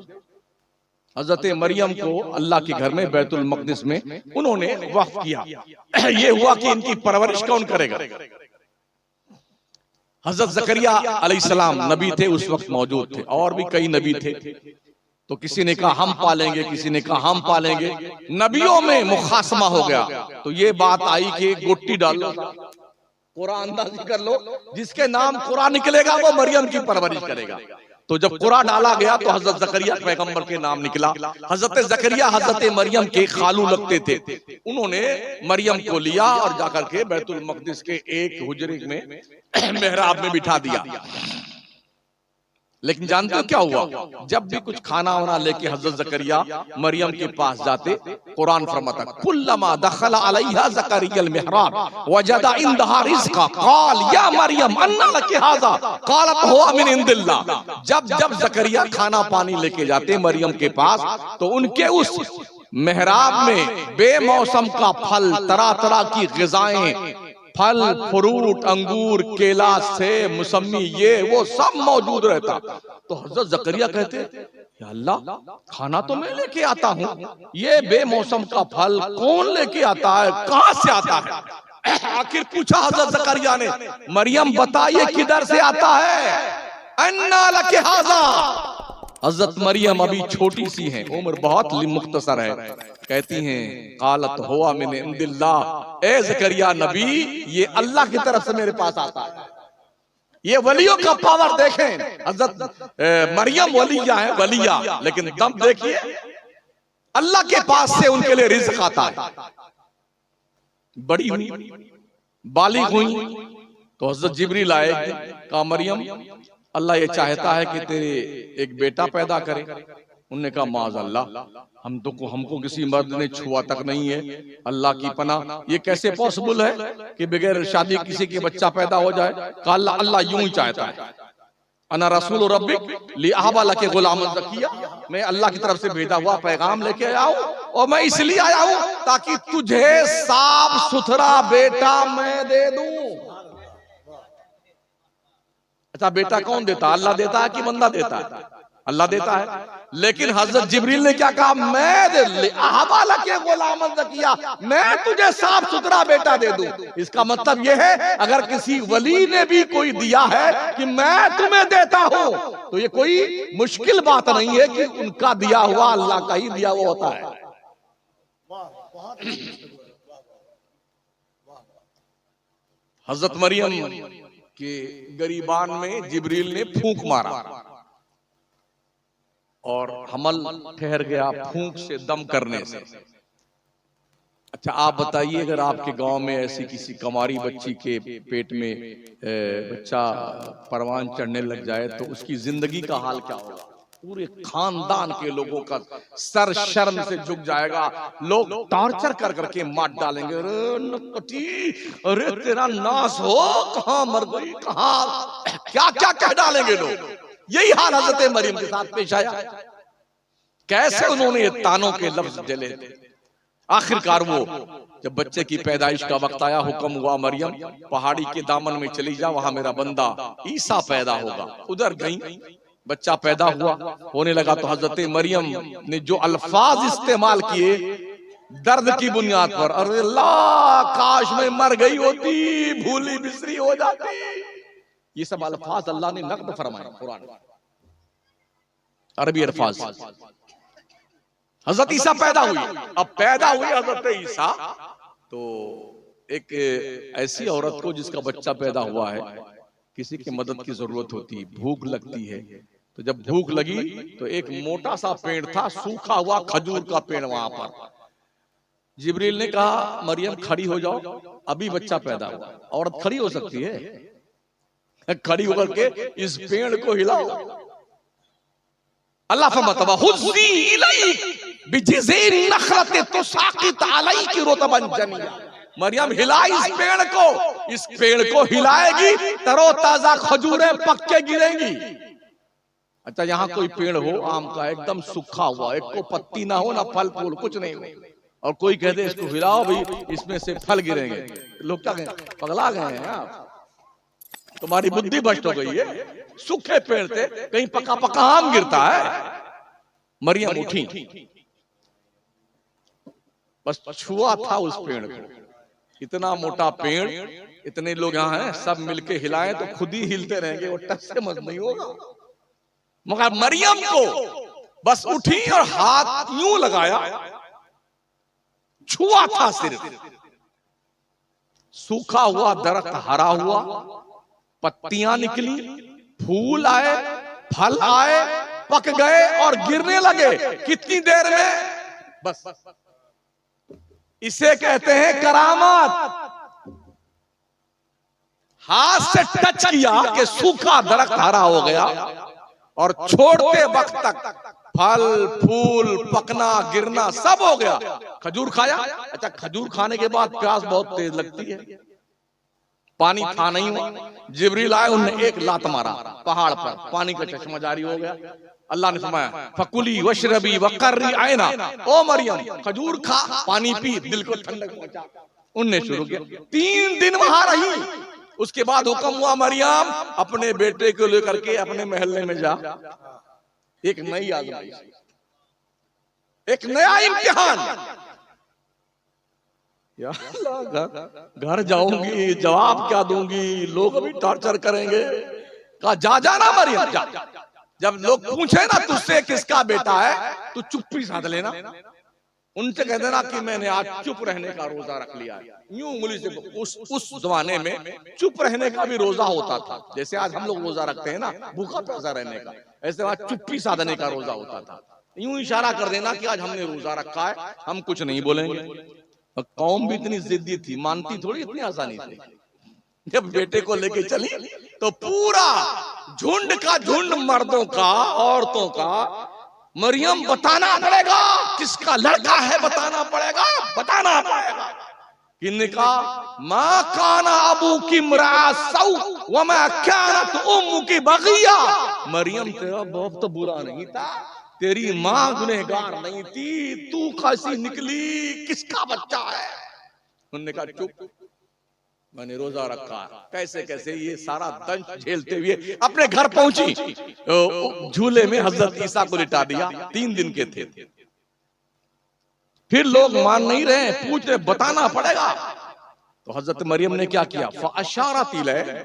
हजरत मरियम को अल्लाह के घर में बैतुल मक़दिस में उन्होंने वक्फ किया। ये हुआ कि इनकी परवरिश कौन करेगा। हजरत ज़करिया अलैहिस्सलाम नबी थे, उस वक्त मौजूद थे, और भी कई नबी थे। तो किसी ने कहा हम पालेंगे, किसी ने कहा हम पालेंगे, नबियों में मुखासमा हो गया। तो ये बात आई कि गुट्टी डाल लो, कुरान अंदाजी कर लो, जिसके नाम कुरान निकलेगा वो मरियम की परवरिश करेगा। तो जब कुरान डाला गया तो हजरत ज़करिया पैगंबर के नाम निकला। हजरत ज़करिया हजरत मरियम के खालू लगते थे। उन्होंने मरियम को लिया और जाकर के बैतुल मक़दिस के एक हुजरे में मेहराब में बिठा दिया। लेकिन जानते हो क्या हुआ, जब भी कुछ खाना वाना लेके हजरत ज़करिया मरियम के पास जाते, कुरान फरमाता कुल्लमा दखल अलैहा ज़करिया अल-मिहराब वजदा इंदहा रिज़्क़ा क़ाल या मरियम अन्ना लकी हाज़ा क़ालत हुवा मिन इंदिल्लाह। जब जब ज़करिया खाना पानी लेके जाते मरियम के पास, तो उनके उस मेहराब में बेमौसम का फल, तरह तरह की ग़िज़ाएं, फल फ्रूट, अंगूर, केला, सेब, मौसमी, ये वो सब मौजूद रहता। तो हजरत ज़करिया कहते या अल्लाह खाना तो मैं लेके आता हूँ, ये बेमौसम का फल कौन लेके आता है, कहां से आता है। आखिर पूछा हजरत ज़करिया ने, मरियम बताइए किधर से आता है। अन्ना लकी हाज़ा। हजरत मरियम अभी छोटी सी हैं, उम्र बहुत मुख्तसर है, कहती हैं कालत हुआ मिन इंदिल्लाह, ए ज़करिया नबी ये अल्लाह की तरफ से मेरे पास आता है। ये वलियों का पावर देखें, हजरत मरियम वलिया है, वलिया, लेकिन दम देखिए अल्लाह के पास से उनके लिए रिज़्क़ आता है। बड़ी हुई, बालिग हुई, तो हजरत जिब्रील आए, कहा मरियम अल्लाह ये चाहता है कि तेरे एक बेटा पैदा करे। उन्होंने कहा माज़ अल्लाह, हमको किसी मर्द ने छुआ तक नहीं है, अल्लाह की पनाह, ये कैसे पॉसिबल है कि बगैर शादी किसी के बच्चा पैदा हो जाए। कहा अल्लाह यूं ही चाहता है। अना रसूल रब्बिक लिअहब लक गुलामन ज़किया, मैं अल्लाह की तरफ से भेजा हुआ पैगाम लेके आया हूं, और मैं इसलिए आया हूं ताकि तुझे साफ सुथरा बेटा मैं दे दूं। अच्छा बेटा कौन देता, अल्लाह देता है कि बंदा देता है, अल्लाह देता है। लेकिन हजरत जिब्रील ने क्या कहा, मैं तुझे साफ सुथरा बेटा दे दूं। इसका मतलब यह है अगर किसी वली ने भी कोई दिया है कि मैं तुम्हें देता हूं, तो ये कोई मुश्किल बात नहीं है कि उनका दिया हुआ अल्लाह का ही दिया हुआ होता है। हजरत मरियम के गरीबान में जिब्रील ने फूंक मारा और हमल ठहर गया फूंक से, दम करने से। अच्छा आप बताइए अगर आपके गांव में ऐसी किसी कमारी बच्ची के पेट में बच्चा परवान चढ़ने लग जाए तो उसकी जिंदगी का हाल क्या होगा। पूरे खानदान के लोगों का सर शर्म से झुक जाएगा, लोग टॉर्चर कर करके मार डालेंगे, अरे नकटी, अरे तेरा नाश हो, कहां मर गई, कहां क्या क्या कह डालेंगे लोग। यही हाल हजरत मरियम के साथ पेश आया। कैसे उन्होंने ये तानों के लफ्ज झेले। आखिरकार वो जब बच्चे की पैदाइश का वक्त आया, हुक्म हुआ मरियम पहाड़ी के दामन में चली जा, वहां मेरा बंदा ईसा पैदा होगा। उधर गई, बच्चा पैदा हुआ, होने लगा। तो हजरत मरियम ने जो अल्फाज इस्तेमाल किए दर्द की बुनियाद पर, अरे अल्लाह काश मैं मर गई होती, भूली बिसरी हो जाती, ये सब अल्फाज अल्लाह ने नक्द फरमाए कुरान में, अरबी अल्फाज। हजरत ईसा पैदा हुई। अब पैदा हुई हजरत ईसा, तो एक ऐसी औरत को जिसका बच्चा पैदा हुआ है, किसी की मदद की जरूरत होती, भूख लगती है। तो जब भूख लगी तो एक मोटा सा पेड़ था, सूखा हुआ खजूर का पेड़, वहां पर जिब्रील ने कहा मरियम खड़ी हो जाओ, अभी बच्चा पैदा हुआ। औरत खड़ी हो सकती है? खड़ी होकर के इस पेड़ को हिलाओ। अल्लाह फरमाता हुज़्ज़ी इलैक बिजिज़िन नख़लत तुसाक़ित अलैकि रुतबन जनिया। मरियम हिला इस पेड़ को, इस पेड़ को हिलाएगी, तरोताजा खजूरें पक के गिरेंगी। अच्छा, यहाँ कोई पेड़ हो आम का एकदम सूखा हुआ, एक को पत्ती ना हो ना फल फूल कुछ नहीं हो, और कोई कहते इसको हिलाओ भाई इसमें से फल गिरेंगे, लोग क्या कहें, पगला गए हैं आप, तुम्हारी बुद्धि भ्रष्ट हो गई है। सूखे पेड़ थे, कहीं पका पका आम गिरता है। मरियम उठी, बस छुआ था उस पेड़ को, इतना मोटा पेड़, इतने लोग यहाँ हैं, सब मिलके हिलाएं तो खुद ही हिलते रहेंगे, वो टस से मत नहीं होगा। मगर मरियम को बस उठी और हाथ यूं लगाया, छुआ था सिर्फ, सूखा हुआ दरख्त हरा हुआ, पत्तियां निकली, फूल आए, फल आए, पक गए और गिरने लगे। कितनी देर में? बस इसे कहते हैं करामात। हाथ से टच किया कि सूखा दरख्त हरा हो गया, और छोड़ते वक्त तक फल फूल पकना गिरना सब हो गया। खजूर खाया? अच्छा, खजूर खाने के बाद प्यास बहुत तेज लगती है, पानी था नहीं हुआ, जिब्रील आए, उन्होंने एक लात मारा पहाड़ पर, पानी का चश्मा जारी हो गया। अल्लाह ने फरमाया फकुली वशरबी वकर्री आयना, ओ मरियम खजूर खा, पानी पी, दिल को ठंडक पहुंचा। उनने शुरू किया, 3 दिन वहां रही। उसके बाद हुक्म हुआ मरियम अपने बेटे को लेकर के अपने महल्ले में जा, एक नई आजमाइश, एक नया इम्तिहान। या अल्लाह, घर जाऊंगी जवाब क्या दूंगी, लोग भी टॉर्चर करेंगे। कहा जा जाना मरियम जा, जब लोग पूछे ना तुझसे किसका बेटा है, तू चुप्पी साध लेना, उनसे कह देना कि मैंने आज चुप रहने का रोजा रख लिया। यूं उंगली से, उस जमाने में चुप रहने का भी रोजा होता था, जैसे आज हम लोग रोजा रखते हैं ना भूखा प्यासा रहने का, ऐसे आज चुप्पी साधने का रोजा होता था। यूं इशारा कर देना कि आज हमने रोजा रखा है, हम कुछ नहीं बोलेंगे। कौम भी इतनी जिद्दी थी, मानती थोड़ी इतनी आसानी से। जब बेटे को लेके चली तो पूरा झुंड का झुंड, मर्दों का औरतों का, मरियम बताना पड़ेगा किसका लड़का है, बताना पड़ेगा, बताना पड़ेगा। किन्ने कहा मां काना अबू की मरा सौ व मैं कानत उम्मु की बगिया। मरियम तेरा बाप तो बुरा नहीं था, तेरी मां गुनहगार नहीं थी, तू कैसी निकली, किसका बच्चा है? उन्होंने कहा चुप, मैंने रोजा रखा। कैसे कैसे ये सारा दंश झेलते हुए अपने घर पहुंची, झूले में हजरत ईसा को लिटा दिया, 3 दिन के थे। फिर लोग मान नहीं रहे, पूछ रहे बताना पड़ेगा। तो हजरत मरियम ने क्या किया, फअशारत इलैह,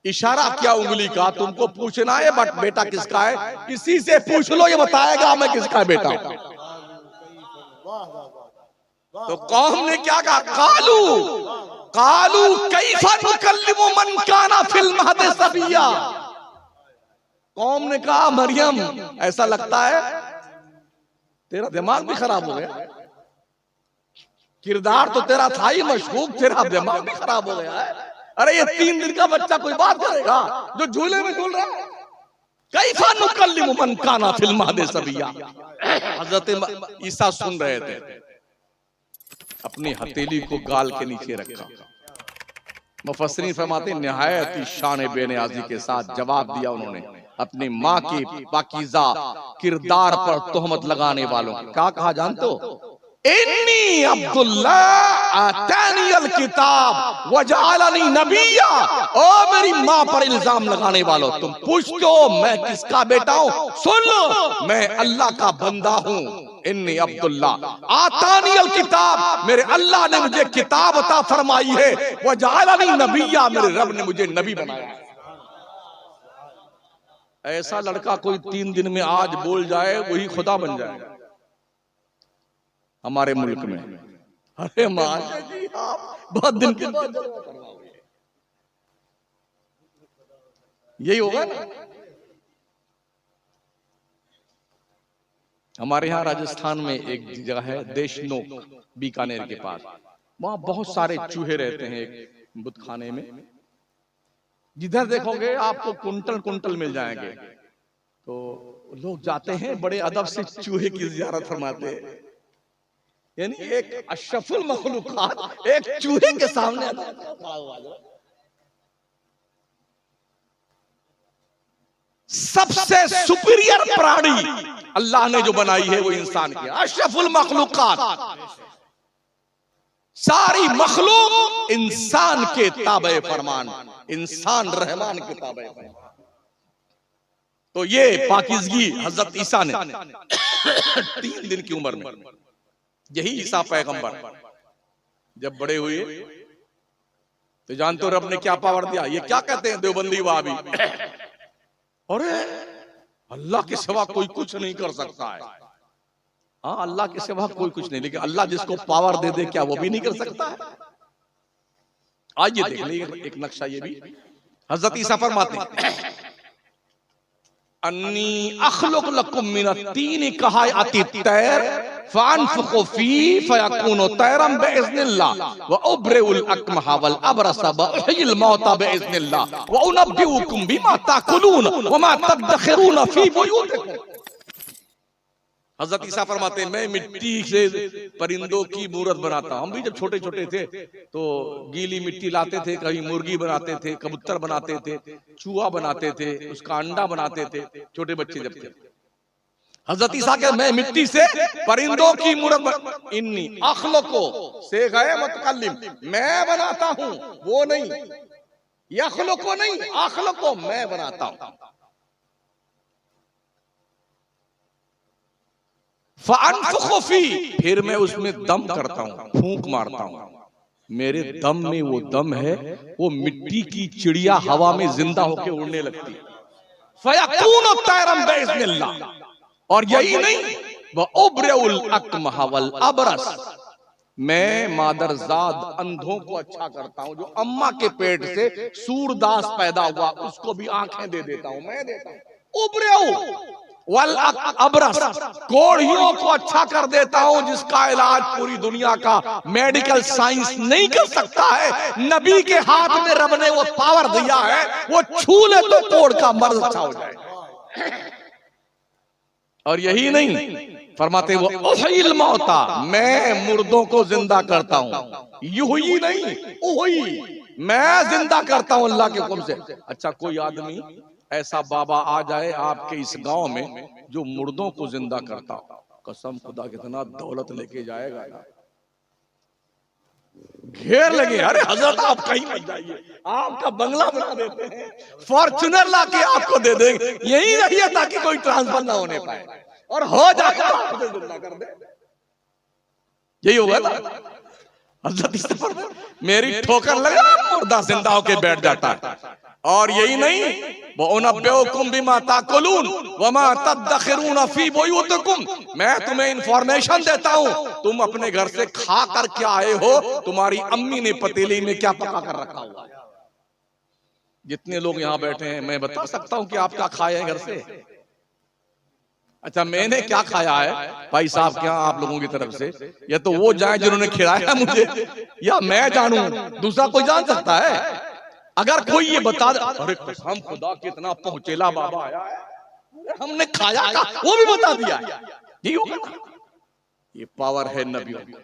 इशारा किया उंगली का, तुमको पूछना है बट बेटा किसका है, किसी से पूछ लो, ये बताएगा मैं किसका बेटा हूं। तो कौम ने क्या कहा, कालू कैफा नुकल्लिमु मन काना फिल महद सबिया। कौम ने कहा मरियम ऐसा लगता है तेरा दिमाग भी खराब हो गया, किरदार तो तेरा था ही मशकूक, तेरा दिमाग भी खराब हो गया है। अरे ये 3 दिन का बच्चा कोई बात करेगा जो झूले में झूल रहा है? कैफा नुकल्लिमु मन काना फिल महद सबिया। हजरत ईसा सुन रहे थे, अपनी हथेली को गाल के नीचे रखा। मुफस्सिरीन फरमाते निहायत ही शान बेनियाजी के साथ जवाब दिया उन्होंने अपनी माँ की पाकीज़ा किरदार पर तोहमत लगाने वालों। क्या कहा जानते हो, इन्नी अब्दुल्ला आतानी अल किताब वजअलनी नबिया। ओ मेरी माँ पर इल्जाम लगाने वालों, तुम पूछते हो मैं किसका बेटा हूँ, सुन लो मैं अल्लाह का बंदा हूँ। इन्नी अब्दुल्ला आतानी अल किताब, मेरे अल्लाह ने मुझे किताब अता फरमाई है, वजअलनी नबिया, मेरे रब ने मुझे नबी बनाया। ऐसा लड़का कोई 3 दिन में आज बोल जाए वही खुदा बन जाए हमारे मुल्क में। अरे माशा जी आप बहुत दिन के बाद यही होगा ना। हमारे यहाँ राजस्थान में एक जगह है देशनोक, बीकानेर के पास, वहां बहुत सारे चूहे रहते हैं एक बुत खाने में। जिधर देखोगे आपको कुंटल कुंटल मिल जाएंगे। तो लोग जाते हैं बड़े अदब से चूहे की ज़ियारत फरमाते हैं, यानी एक अशरफुल मखलूकात एक चूहे के सामने खड़ा हुआ है। सबसे सुपीरियर प्राणी अल्लाह ने जो बनाई है वो इंसान की, अशरफुल मखलूकात। सारी मखलूक इंसान के ताबे फरमान, इंसान रहमान के ताबे फरमान। तो ये पाकीज़गी हजरत ईसा ने 3 दिन की उम्र में, यही ईसा पैगंबर जब बड़े हुए तो जानते हो रब ने क्या पावर दिया? ये क्या कहते हैं देवबंदी वहाबी, अरे अल्लाह के सिवा कोई कुछ नहीं कर सकता है। हाँ, अल्लाह के सिवा कोई कुछ नहीं, लेकिन अल्लाह जिसको पावर दे दे क्या वो भी नहीं कर सकता है? आइए देख लीजिए एक नक्शा, ये भी हजरत ईसा फरमाते हैं अन्नी अखलुक लकुम मिनत्तीन कहायति तैर फानफुखु फी फयकूनु तैरम बिइज़्निल्लाह व उब्रिउल अकमह वल अबरस व उह्यिल मौता बिइज़्निल्लाह व उनब्बिउकुम बिमा ताकुलून व मा तदखिरून फी बुयूतिकुम। हजरत ईसा फरमाते हैं मैं मिट्टी से परिंदों की मूरत बनाता हूं। हम भी जब छोटे छोटे थे तो गीली मिट्टी लाते थे, कभी मुर्गी बनाते थे, कबूतर बनाते थे, चूहा बनाते थे, उसका अंडा बनाते थे छोटे बच्चे जब थे। हजरत ईसा के मैं मिट्टी से परिंदों की मूरत, इन्नी अखलुको से गए मुतकल्लिम, मैं बनाता हूं, वो नहीं, यखलुको नहीं, अखलुको मैं बनाता हूं। फ़अनफ़ुख़ु फ़ी, फिर मैं उसमें दम करता हूँ, फूंक मारता हूँ। मेरे दम में वो दम है, वो मिट्टी की चिड़िया हवा में जिंदा होकर उड़ने लगती है। फ़यकूनु तैरम बिइज़्निल्लाह, और यही नहीं व उब्रिउल अकमह वल अबरस, मैं मादरजाद अंधों को अच्छा करता हूँ। जो अम्मा के पेट से सूरदास पैदा हुआ उसको भी आंखें दे देता हूँ, मैं देता हूँ। उब्रिउ वल अबरस, कोढ़ियों को अच्छा कर देता हूं, जिसका इलाज पूरी दुनिया का मेडिकल साइंस नहीं कर सकता है। नबी के हाथ में रब ने वो पावर दिया है, वो छू ले तो कोढ़ का मर्ज अच्छा हो जाए। और यही नहीं फरमाते वो उह्यिल मौता, मैं मुर्दों को जिंदा करता हूं। यूही नहीं, उही, मैं जिंदा करता हूं अल्लाह के हुक्म से। अच्छा, कोई आदमी ऐसा बाबा आ जाए आपके इस गांव में जो मुर्दों को जिंदा करता हो, कसम खुदा कितना दौलत लेके जाएगा यार, घेर लगे, अरे हजरत आप कहीं मत जाइए, आपका बंगला बना देते हैं, फॉर्च्यूनर लाके आपको दे देंगे, यही रहिए ताकि कोई ट्रांसफर ना होने पाए, और हो जाए तो आपको जिंदा कर दे। यही होगा ना हजरत इस पर मेरी ठोकर लगा मुर्दा जिंदा होके बैठ जाता है। और यही नहीं वो उनब्बिउकुम बिमा ताकुलून व मा तदखिरून फी बुयूतिकुम, मैं तुम्हें इंफॉर्मेशन देता हूं, तुम अपने घर से खा कर क्या आए हो, तुम्हारी अम्मी ने पतीली में क्या पका कर रखा हुआ है। जितने लोग यहाँ बैठे हैं मैं बता सकता हूं कि आप क्या खाए हैं घर से। अच्छा, मैंने क्या खाया है भाई साहब क्या आप लोगों की तरफ से, या तो वो जाए जिन्होंने खिलाया मुझे, या मैं जानूं, दूसरा कोई जान सकता है? अगर कोई ये बता दे अरे कसम खुदा कितना पहुंचेला बाबा आया है, हमने खाया का, वो भी बता दिया, ये होगा ना? ये पावर है नबियों की,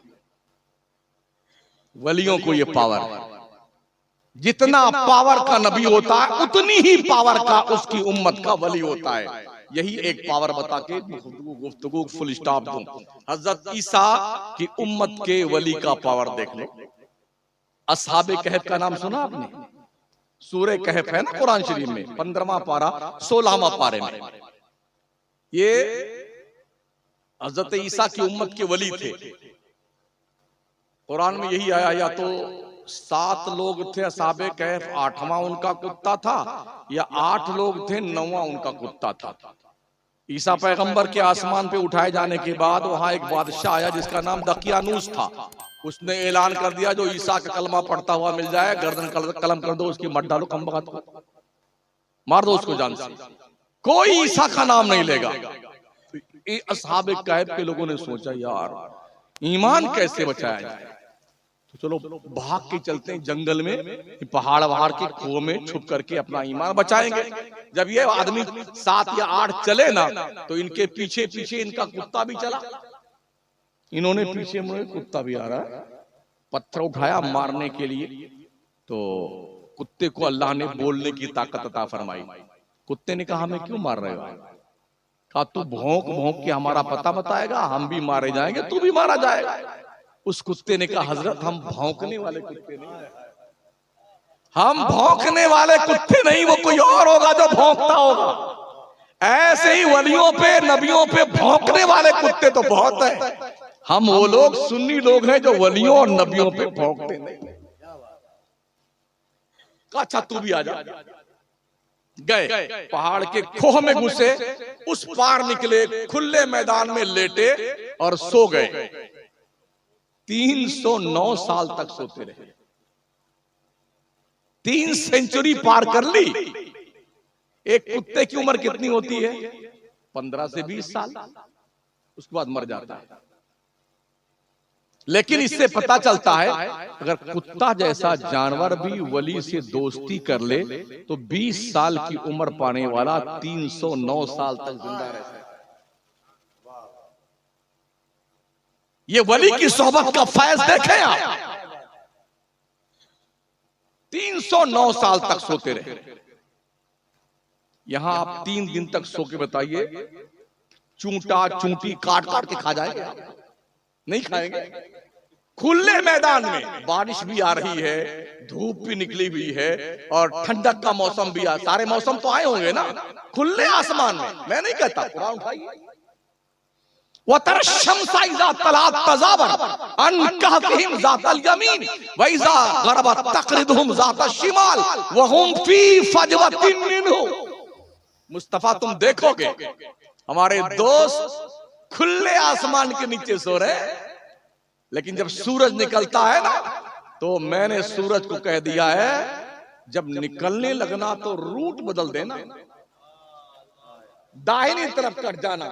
वलियों को ये पावर है। जितना पावर का नबी होता है उतनी ही पावर का उसकी उम्मत का वली होता है। यही एक पावर बता के गुफ्तगू फुल स्टॉप दूं। हजरत ईसा की उम्मत के वली का पावर देख लो। असहाबे कहफ का नाम सुना आपने? सूरह कहफ है ना कुरान शरीफ में, 15वां पारा 16वां पारे में। ये हजरत ईसा की उम्मत के वली थे। कुरान में यही आया, या तो 7 लोग थे असहाबे कहफ, 8वां उनका कुत्ता था, या 8 लोग थे, 9वां उनका कुत्ता था। ईसा पैगंबर के आसमान पे उठाए जाने के बाद वहां एक बादशाह आया जिसका नाम दकियानूस था। उसने ऐलान कर दिया जो ईसा का कलमा पढ़ता हुआ मिल जाए गर्दन कलम कर दो, उसकी मत डालो, कम बगात को मार दो उसको जान से, कोई ईसा का नाम नहीं लेगा। असहाबे कहफ के लोगों ने सोचा यार ईमान कैसे बचाया जाए, चलो भाग के चलते हैं जंगल में, पहाड़ वहाड़ के कुओं में छुप करके अपना ईमान बचाएंगे। जब ये आदमी 7 या 8 चले ना, तो इनके पीछे पीछे इनका कुत्ता भी चला। इन्होंने पीछे में कुत्ता भी आ रहा है, पत्थर उठाया मारने के लिए। तो कुत्ते को अल्लाह ने बोलने की ताकत अता फरमाई। कुत्ते ने कहा हमें क्यों मार रहे हो? कहा तू भौंक भौंक के हमारा पता बताएगा, हम भी मारे जाएंगे, तू भी मारा जाएगा। उस कुत्ते ने कहा हजरत हम भौंकने वाले कुत्ते नहीं, हम भौंकने वाले कुत्ते नहीं, वो कोई और होगा जो भौंकता होगा। ऐसे ही वलियों पे नबियों पे भौंकने वाले कुत्ते तो बहुत है, हम वो लोग सुन्नी लोग हैं जो वलियों और नबियों पे भौंकते नहीं। अच्छा तू भी आ जा। गए पहाड़ के खोह में घुसे, उस पार निकले, खुले मैदान में लेटे और सो गए। 309 साल तक सोते रहे। 3 सेंचुरी पार कर ली। एक कुत्ते की उम्र कितनी होती है? 15 से 20 साल, उसके बाद मर जाता है। लेकिन इससे पता चलता है अगर कुत्ता जैसा जानवर भी वली से दोस्ती कर ले तो 20 साल की उम्र पाने वाला 309 साल तक जिंदा रहता है। ये वली की सोहबत का फैज देखें आप। 309 साल तक सोते रहे। यहां आप 3 दिन तक सो के बताइए, चूंटा चूंटी काट काट के खा जाएंगे आप? नहीं खाएंगे। खुले मैदान में बारिश भी आ रही है, धूप भी निकली हुई है और ठंडक का मौसम भी आ, सारे मौसम तो आए होंगे ना। खुले आसमान में, मैं नहीं कहता, कुरान उठाइए। वो तरशमसा इज़ा तलात तज़ावर अन कहफिहिम ज़ातल यमीन व इज़ा गरबत तक़रिदुहुम ज़ातल शिमाल व हुम फी फजवतिन मिन्हु। मुस्तफा तुम देखोगे हमारे दोस्त खुले आसमान के नीचे सो रहे, लेकिन जब सूरज निकलता है ना, तो मैंने सूरज को कह दिया है जब निकलने लगना तो रूट बदल देना, दाहिनी तरफ कट जाना,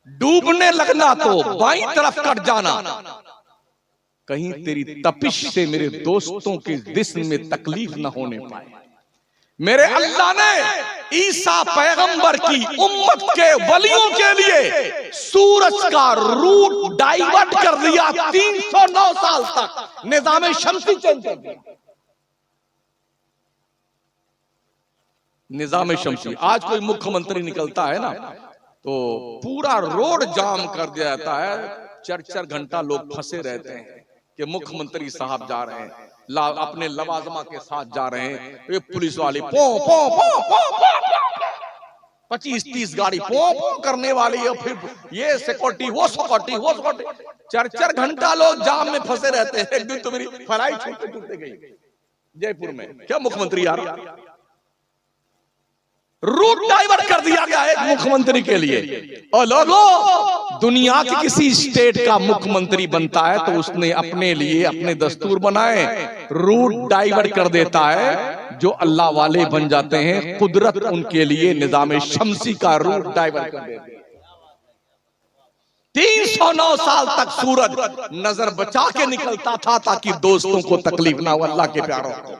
डूबने लगना तो बाईं तरफ कट जाना, कहीं तेरी तपिश से मेरे दोस्तों के जिस्म में तकलीफ न होने पाए। मेरे अल्लाह ने ईसा पैगंबर की उम्मत के वलियों के लिए सूरज का रूट डाइवर्ट कर दिया। 309 साल तक निजाम शम्सी चेंज कर दिया। निजाम शम्सी। आज कोई मुख्यमंत्री निकलता है ना, तो पूरा रोड जाम कर दिया जाता है। 4-4 घंटा लोग फंसे रहते हैं कि मुख्यमंत्री साहब जा रहे हैं, अपने लवाजमा के साथ जा रहे हैं। ये पुलिस वाली पो पो पो पो पो 25-30 गाड़ी पो पो करने वाली है, फिर ये सिक्योरिटी वो सिक्योरिटी वो सिक्योरिटी। 4-4 घंटा लोग जाम में फंसे रहते हैं। एक दिन तो मेरी फ्लाइट छूटते गई जयपुर में। क्या मुख्यमंत्री आ रहा, रूट डाइवर्ट कर दिया गया एक मुख्यमंत्री के लिए। और लोगों, दुनिया के किसी स्टेट का मुख्यमंत्री बनता है तो उसने अपने लिए अपने दस्तूर बनाए, रूट डाइवर्ट कर देता है। जो अल्लाह वाले बन जाते हैं, कुदरत उनके लिए निजाम शम्सी का रूट डाइवर्ट कर देती है। 309 साल तक सूरज नजर बचा के निकलता था ताकि दोस्तों को तकलीफ ना हो, अल्लाह के प्यारों को।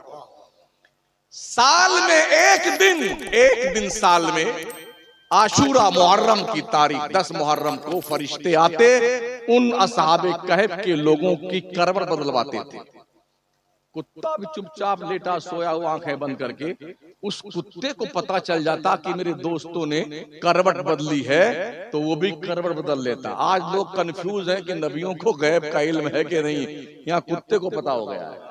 साल में एक दिन साल में आशूरा मुहर्रम की तारीख 10 मुहर्रम को फरिश्ते आते, उन असहाबे कहफ के लोगों की करवट बदलवाते थे। कुत्ता भी चुपचाप लेटा सोया हुआ आंखें बंद करके, उस कुत्ते को पता चल जाता कि मेरे दोस्तों ने करवट बदली है, तो वो भी करवट बदल लेता। आज लोग कंफ्यूज हैं कि नबियों को गैब का इल्म है कि नहीं, यहाँ कुत्ते को पता हो गया है।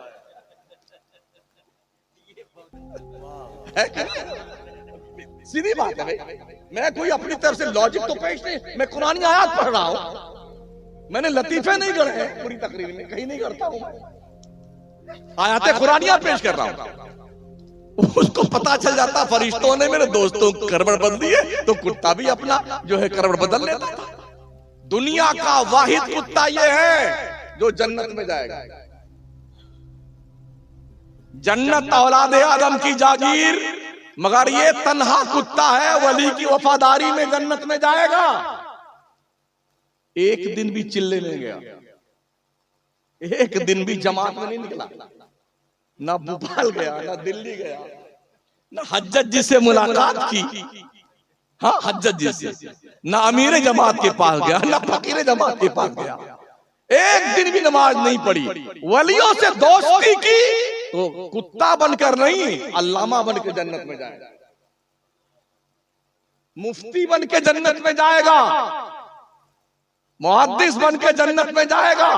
सीधी बात है भाई, मैं कोई अपनी तरफ से लॉजिक तो पेश नहीं, मैं कुरानी आयत पढ़ रहा हूं। मैंने लतीफे नहीं गढ़े हैं पूरी तकरीर में, कहीं नहीं करता हूं, आयतें कुरानियां पेश कर रहा हूं। उसको पता चल जाता फरिश्तों ने मेरे दोस्तों की करवट बदली है, तो कुत्ता भी अपना जो है करवट बदल लेता था। दुनिया का वाहिद कुत्ता ये है जो जन्नत में जाएगा। जन्नत औलादे आदम की जागीर, मगर ये तन्हा कुत्ता है, वली की वफादारी में जन्नत में जाएगा। एक दिन भी चिल्ले नहीं गया, एक दिन भी जमात में नहीं निकला, ना भोपाल गया, ना दिल्ली गया, ना हज्जत जी से मुलाकात की, हाँ हज्जत जी से, ना अमीर जमात के पास गया, ना फकीर जमात के पास गया, एक दिन भी नमाज नहीं पढ़ी। वलियों से दोस्ती की तो कुत्ता बनकर नहीं, अल्लामा बनकर जन्नत में जाएगा, मुफ्ती बनकर जन्नत में जाएगा, मुहद्दिस बनकर जन्नत में जाएगा।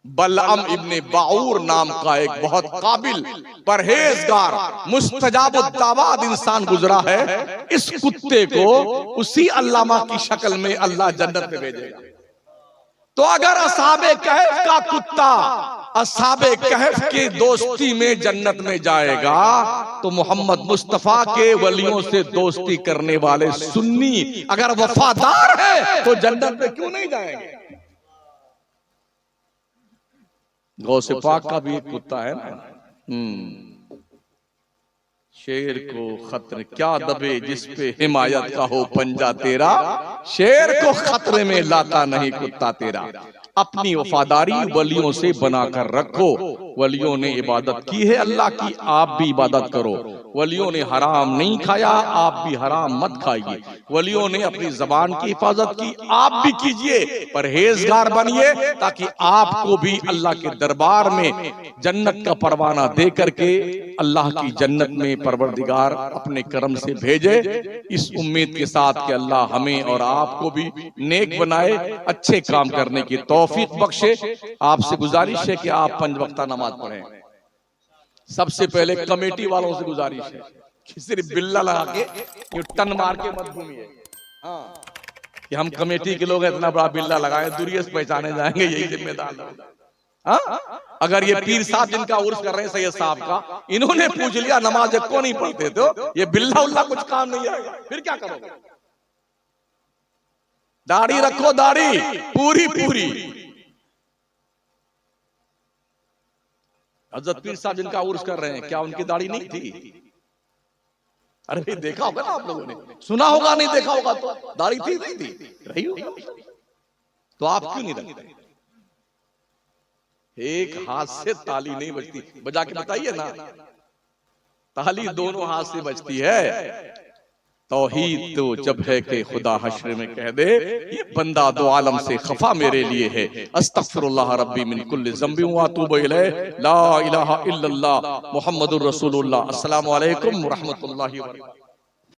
बलअम इब्ने बाऊर नाम का एक बहुत काबिल परहेजगार मुस्तजाबुद्दावात इंसान गुजरा है, इस कुत्ते को उसी अल्लामा की शक्ल में अल्लाह जन्नत में भेजेगा। तो अगर असहाबे कहफ का कुत्ता असहाबे कहफ के दोस्ती में जन्नत में जाएगा, तो मोहम्मद मुस्तफा के वलियों से दोस्ती करने वाले सुन्नी अगर वफादार है तो जन्नत में क्यों नहीं जाएंगे? गौसे पाक का भी एक कुत्ता है ना, शेर को खतरे क्या दबे जिस पे हिमायत का हो पंजा तेरा, शेर को खतरे में लाता नहीं कुत्ता तेरा। अपनी वफादारी वलियों से बनाकर रखो। वलियों ने इबादत की है अल्लाह की, आप भी इबादत करो। वलियों ने हराम नहीं खाया, आप भी हराम मत खाइए। वलियों ने अपनी जबान की हिफाजत की, आप भी कीजिए। परहेजगार बनिए ताकि आपको भी अल्लाह के दरबार में जन्नत का परवाना दे करके अल्लाह की जन्नत में परवरदिगार अपने करम से भेजे। इस उम्मीद के साथ कि अल्लाह हमें और आपको भी नेक बनाए, अच्छे काम करने की तौफीक बख्शे। आपसे गुजारिश है कि आप 5 वक्ता नमाज पढ़ें। सबसे पहले कमेटी वालों से गुजारिश है कि सिर्फ बिल्ला लगा के टन मार के मत घूमिए। हाँ, कि हम कमेटी के लोग इतना बड़ा बिल्ला लगाए, दूरिये से पहचाने जाएंगे, यही जिम्मेदार लोग। हाँ? अगर ये पीर साहब जिनका उर्स कर रहे हैं सैयद साहब का, इन्होंने पूछ लिया नमाज को नहीं पढ़ते तो ये बिल्ला उल्ला कुछ काम नहीं आएगा, फिर क्या करोगे? दाढ़ी रखो, दाढ़ी पूरी पूरी। हजरत पीर साहब जिनका उर्स कर रहे हैं, क्या उनकी दाढ़ी नहीं थी? अरे भाई देखा होगा ना आप लोगों ने, सुना होगा, नहीं देखा होगा तो दाढ़ी थी नहीं थी, रही होगी। तो आप क्यों नहीं रखते? एक हाथ से ताली नहीं बजती, बजा के बताइए ना। ताली दोनों हाथ से बजती है। तौहीद तो जब है कि खुदा हश्र में कह दे ये बंदा दो आलम से खफा मेरे लिए है। अस्तगफिरुल्लाह रब्बी मिन कुल्लि ज़ंबि व अतूबु इलैह। ला इलाहा इल्लल्लाह मुहम्मदुर रसूलुल्लाह। अस्सलामु अलैकुम व रहमतुल्लाहि व बरकातहू।